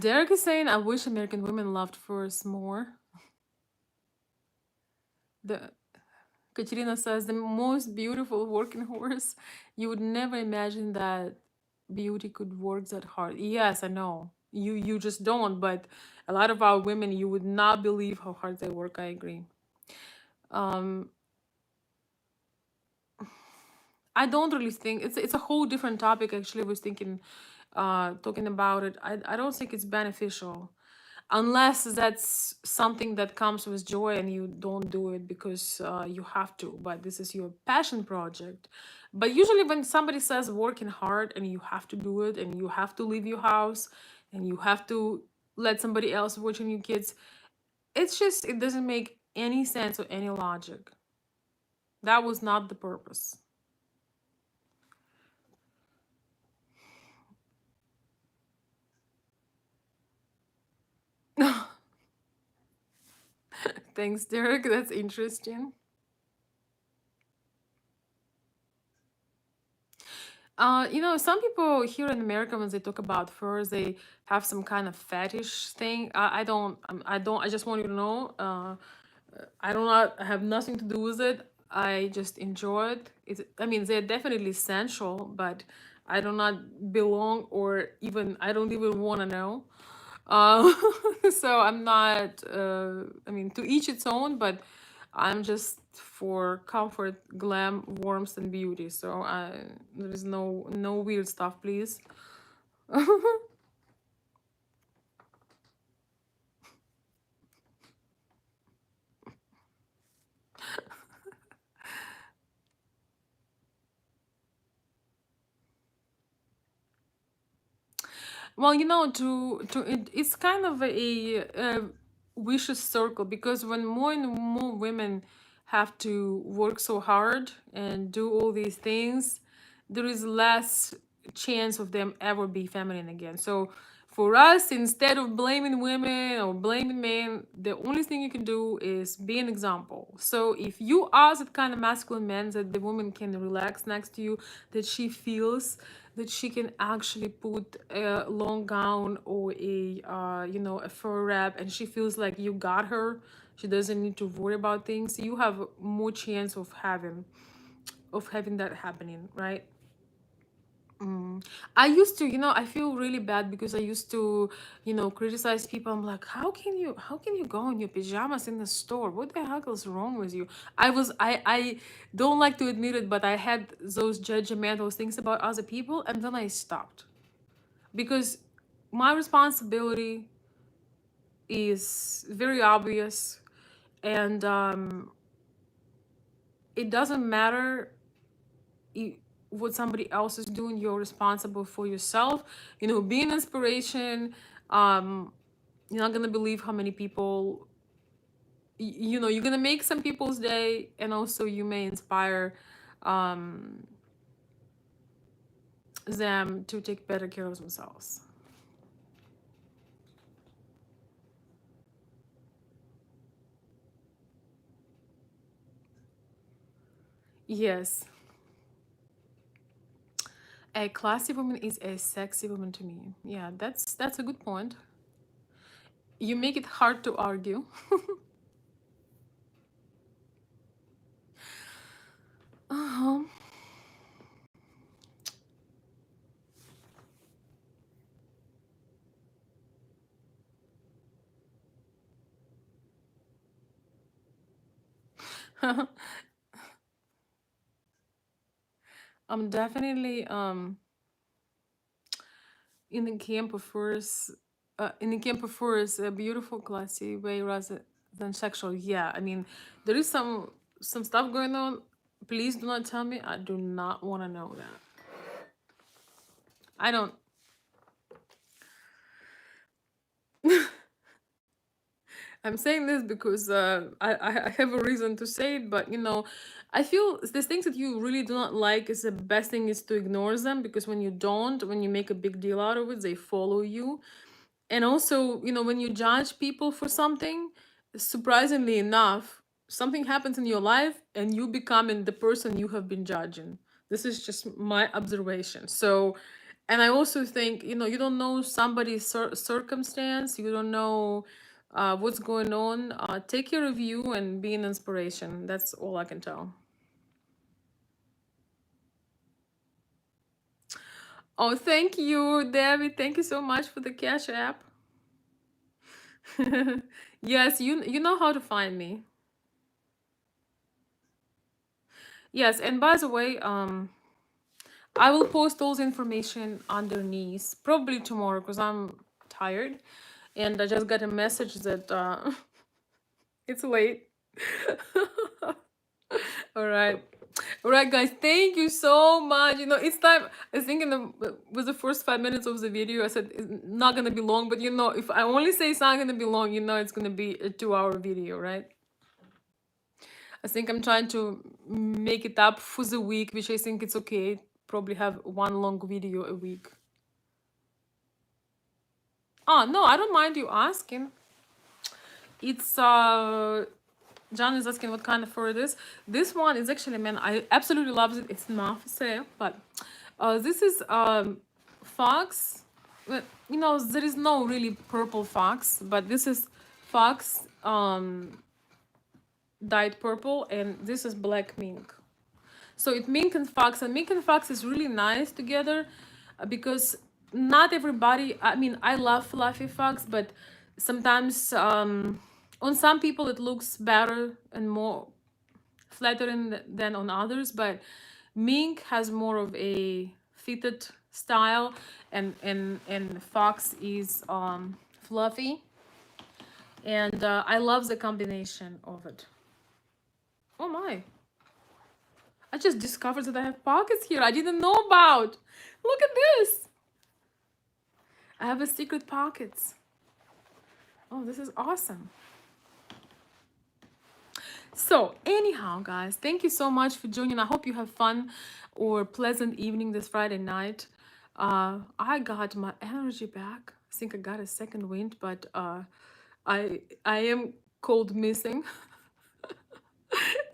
Derek is saying, I wish American women loved furs more. The Katerina says, the most beautiful working horse. You would never imagine that beauty could work that hard. Yes, I know. You just don't, but a lot of our women, you would not believe how hard they work. I agree. Um, I don't really think it's a whole different topic. Actually, I was thinking, talking about it. I don't think it's beneficial. unless that's something that comes with joy and you don't do it because you have to, but this is your passion project. But usually when somebody says working hard and you have to do it and you have to leave your house and you have to let somebody else watch on your kids, it's just, it doesn't make any sense or any logic. That was not the purpose. Thanks, Derek. That's interesting. Some people here in America, when they talk about furs, they have some kind of fetish thing. I just want you to know, I do not have nothing to do with it. I just enjoy it. I mean, they're definitely sensual, but I do not belong, or even I don't even want to know. Uh, so I'm not. I mean, to each its own, but I'm just for comfort, glam, warmth, and beauty. So there is no weird stuff, please. Well, it's kind of a vicious circle, because when more and more women have to work so hard and do all these things, there is less chance of them ever be feminine again. So for us, instead of blaming women or blaming men, the only thing you can do is be an example. So if you are that kind of masculine man that the woman can relax next to you, that she feels that she can actually put a long gown or a fur wrap, and she feels like you got her, she doesn't need to worry about things, you have more chance of having that happening, right? I used to, I feel really bad because I used to, criticize people. I'm like, how can you go in your pajamas in the store? What the heck is wrong with you? I don't like to admit it, but I had those judgmental things about other people, and then I stopped, because my responsibility is very obvious, and it doesn't matter i- what somebody else is doing. You're responsible for yourself. Be an inspiration. um you're not gonna believe how many people, you're gonna make some people's day, and also you may inspire um them to take better care of themselves. Yes, a classy woman is a sexy woman to me. Yeah, that's a good point. You make it hard to argue. Uh-huh. I'm definitely in the camp prefers a beautiful, classy way rather than sexual. Yeah, I mean, there is some stuff going on. Please do not tell me. I do not want to know that. I don't. I'm saying this because I have a reason to say it, but I feel the things that you really do not like is the best thing is to ignore them, because when you make a big deal out of it, they follow you. And also, when you judge people for something, surprisingly enough, something happens in your life and you becoming the person you have been judging. This is just my observation. So, and I also think, you don't know somebody's circumstance, you don't know what's going on. Take care of you and be an inspiration. That's all I can tell. Oh, thank you, David. Thank you so much for the Cash App. Yes, you know how to find me. Yes, and by the way, I will post all the information underneath probably tomorrow because I'm tired. and I just got a message that it's late. All right. All right, guys, thank you so much. You know, it's time. I think in the with the first 5 minutes of the video, I said it's not gonna be long, but you know, if I only say it's not gonna be long, you know, it's gonna be a 2 hour video, right? I think I'm trying to make it up for the week, which I think it's okay. Probably have one long video a week. Oh no, I don't mind you asking. It's John is asking what kind of fur it is. This one is actually, man, I absolutely love it. It's not for sale, but this is fox. Well, you know, there is no really purple fox, but this is fox dyed purple, and this is black mink. So it mink and mink and fox is really nice together because not everybody. I mean, I love fluffy fox, but sometimes on some people it looks better and more flattering than on others. But mink has more of a fitted style, and fox is fluffy, and I love the combination of it. Oh my. I just discovered that I have pockets here I didn't know about. Look at this. I have a secret pockets. Oh, this is awesome. So anyhow, guys, thank you so much for joining. I hope you have fun or pleasant evening this Friday night. I got my energy back. I think I got a second wind, but I am cold missing.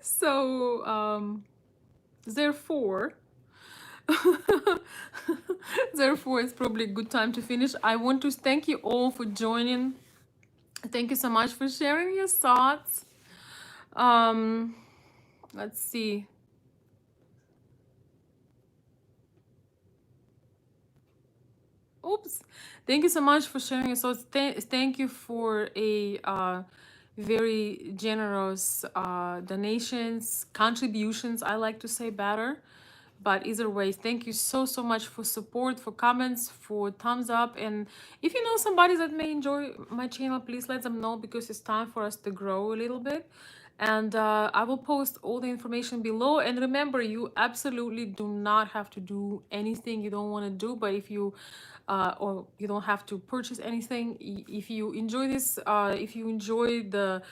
So therefore therefore it's probably a good time to finish. I want to thank you all for joining. Thank you so much for sharing your thoughts. Let's see. Oops. Thank you so much for sharing your thoughts. Thank you for a very generous donations, contributions, I like to say better. But either way, thank you so much for support, for comments, for thumbs up. And if you know somebody that may enjoy my channel, please let them know, because it's time for us to grow a little bit. And I will post all the information below. And remember, you absolutely do not have to do anything you don't want to do. But if you or you don't have to purchase anything. If you enjoy this, if you enjoy the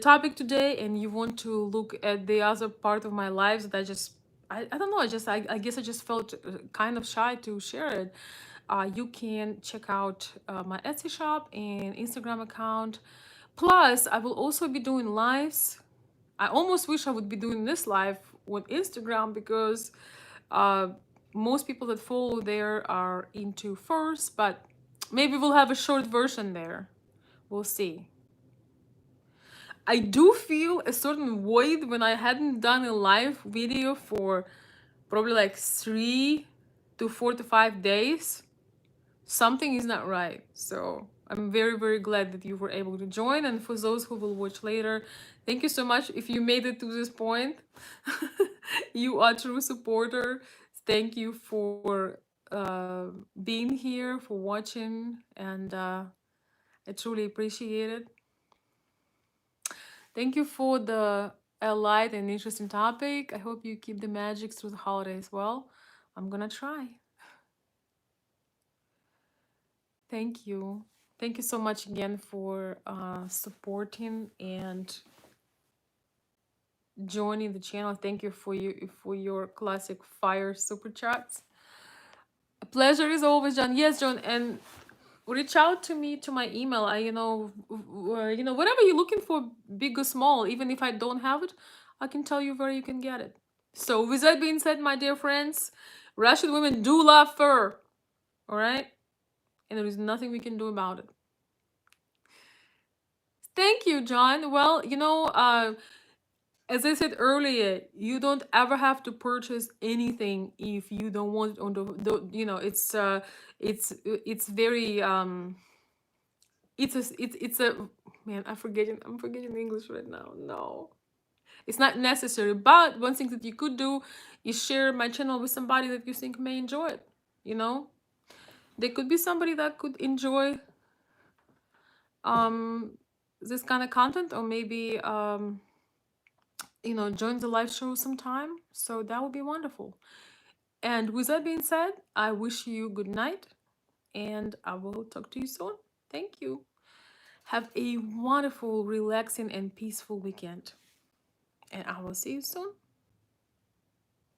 topic today, and you want to look at the other part of my life that I don't know, I guess I just felt kind of shy to share it. You can check out my Etsy shop and Instagram account. Plus, I will also be doing lives. I almost wish I would be doing this live on Instagram, because uh, most people that follow there are into furs, but maybe we'll have a short version there. We'll see. I do feel a certain void when I hadn't done a live video for probably like 3 to 4 to 5 days. Something is not right. So I'm very glad that you were able to join. And for those who will watch later, thank you so much. If you made it to this point, you are a true supporter. Thank you for being here, for watching, and I truly appreciate it. Thank you for the light and interesting topic. I hope you keep the magic through the holiday as well. I'm gonna try. Thank you. Thank you so much again for supporting and joining the channel. Thank you for your classic fire super chats. A pleasure is always, John. Yes, John, and reach out to me to my email. Whatever you're looking for, big or small, even if I don't have it, I can tell you where you can get it. So with that being said, my dear friends, Russian women do love fur. All right, and there is nothing we can do about it. Thank you, John. Well, as I said earlier, you don't ever have to purchase anything if you don't want it on it's very it's a man, I'm forgetting English right now. No. It's not necessary, but one thing that you could do is share my channel with somebody that you think may enjoy it. There could be somebody that could enjoy um this kind of content, or maybe join the live show sometime. So that would be wonderful. And with that being said, I wish you good night, and I will talk to you soon. Thank you. Have a wonderful, relaxing, and peaceful weekend. And I will see you soon.